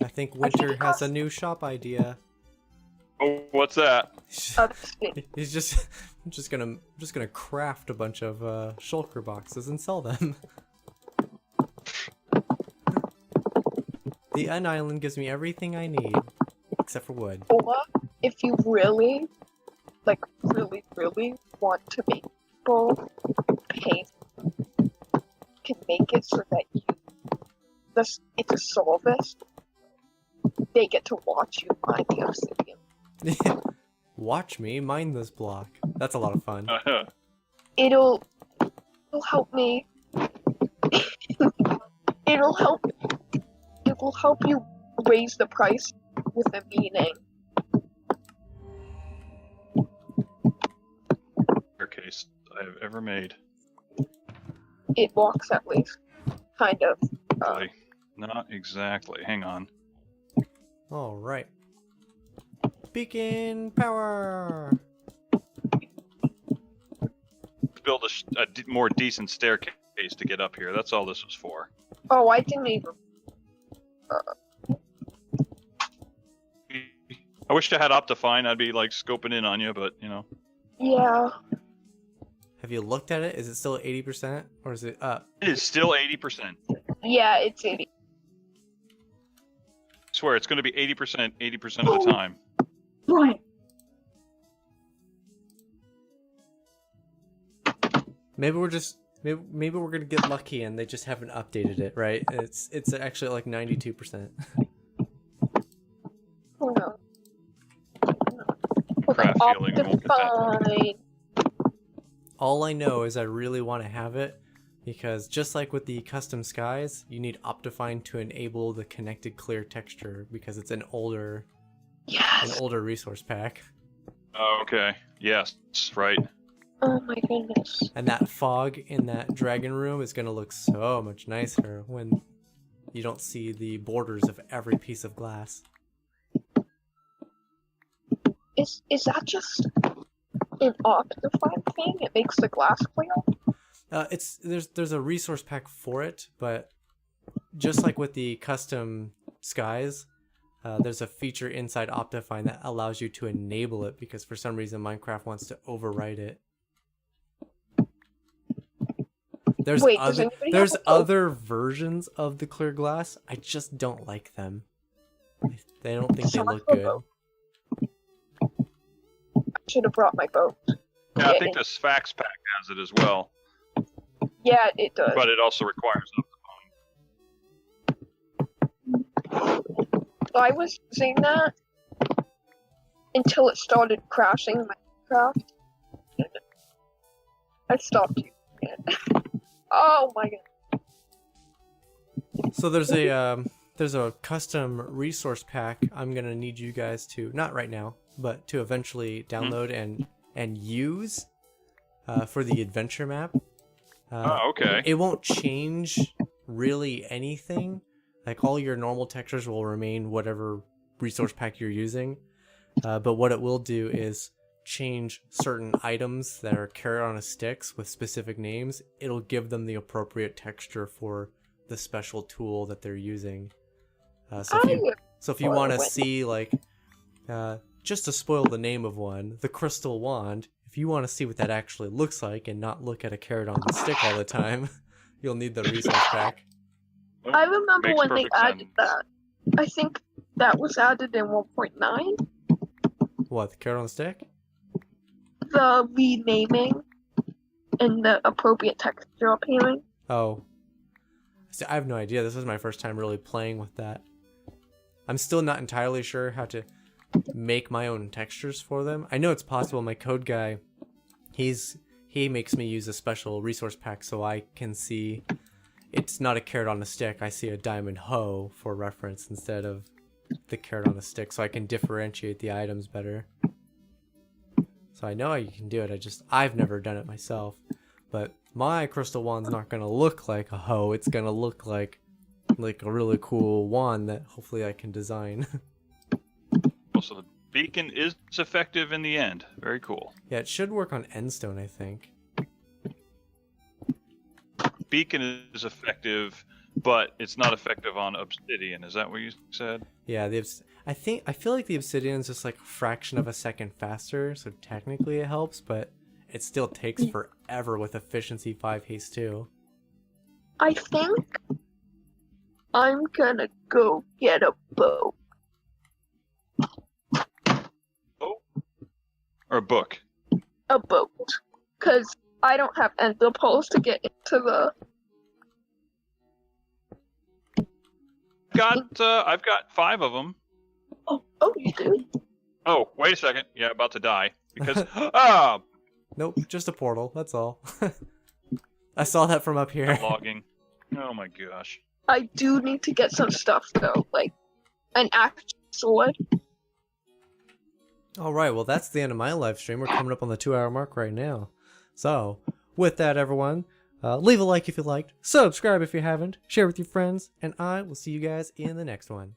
I think Winter has a new shop idea. Oh, what's that? That's it. He's just gonna craft a bunch of shulker boxes and sell them. The end island gives me everything I need, except for wood. Or if you really, really want to make people pay, can make it so that it's a service. They get to watch you mine the obsidian. Watch me mine this block. That's a lot of fun. It'll help me. It'll help you raise the price with a meaning. Case I have ever made. It walks at least. kind of. Not exactly. Hang on. All right. Beacon power. Build a more decent staircase to get up here. That's all this was for. Oh, I didn't even. I wish I had Optifine. I'd be like scoping in on you, but you know. Yeah. Have you looked at it? Is it still 80% or is it up? It is still 80%. Yeah, it's 80. I swear it's going to be 80% 80% of the time. Right. Maybe we're just maybe we're gonna get lucky and they just haven't updated it, right? It's actually like 92%. Oh no. Crap feeling. I won't get that. Fine. All I know is I really want to have it because just like with the custom skies, you need Optifine to enable the connected clear texture because it's an older Yes. resource pack. Oh, okay. Yes. Right. Oh my goodness. And that fog in that dragon room is going to look so much nicer when you don't see the borders of every piece of glass. Is that just an Optifine thing? It makes the glass clear? There's a resource pack for it, but just like with the custom skies, there's a feature inside Optifine that allows you to enable it because for some reason Minecraft wants to override it. There's Wait, does anybody have a boat? other versions of the clear glass. I just don't like them. They don't think they look good. I should have brought my boat. Yeah, I think the Sphax pack has it as well, Yeah, it does. but it also requires Optifine. I was using that until it started crashing Minecraft. I stopped using it. Oh my god. So there's a custom resource pack I'm gonna need you guys to, not right now, but to eventually download and use for the adventure map. Oh, okay. It won't change really anything. Like all your normal textures will remain whatever resource pack you're using. But what it will do is change certain items that are carried on a sticks with specific names. It'll give them the appropriate texture for the special tool that they're using. So if you want to see like just to spoil the name of one, the crystal wand, if you want to see what that actually looks like and not look at a carrot on the stick all the time, you'll need the resource pack. I remember Makes when they perfect added sense. that. I think that was added in 1.9. What, the carrot on the stick? The renaming and the appropriate texture appearing. Oh. See, I have no idea. This was my first time really playing with that. I'm still not entirely sure how to make my own textures for them. I know it's possible. My code guy, he makes me use a special resource pack so I can see it's not a carrot on a stick. I see a diamond hoe for reference instead of the carrot on a stick, so I can differentiate the items better. So I know you can do it. I've never done it myself. But my crystal wand's not gonna look like a hoe. It's gonna look like a really cool wand that hopefully I can design. So the beacon is effective in the end. Very cool. Yeah, it should work on endstone, I think. Beacon is effective, but it's not effective on obsidian. Is that what you said? Yeah, I feel like the obsidian's just like a fraction of a second faster, so technically it helps, but it still takes forever with efficiency 5 haste 2. I think I'm gonna go get a boat. Or a book? A boat. Because I don't have ender pearls to get into the... I've got 5 of them. Oh, you do? Oh, wait a second. Yeah, about to die. Because, Nope, just a portal, that's all. I saw that from up here. logging. Oh my gosh. I do need to get some stuff, though. Like, an actual sword. Alright, well that's the end of my live stream. We're coming up on the 2-hour mark right now. So, with that everyone, Leave a like if you liked, subscribe if you haven't, share with your friends, and I will see you guys in the next one.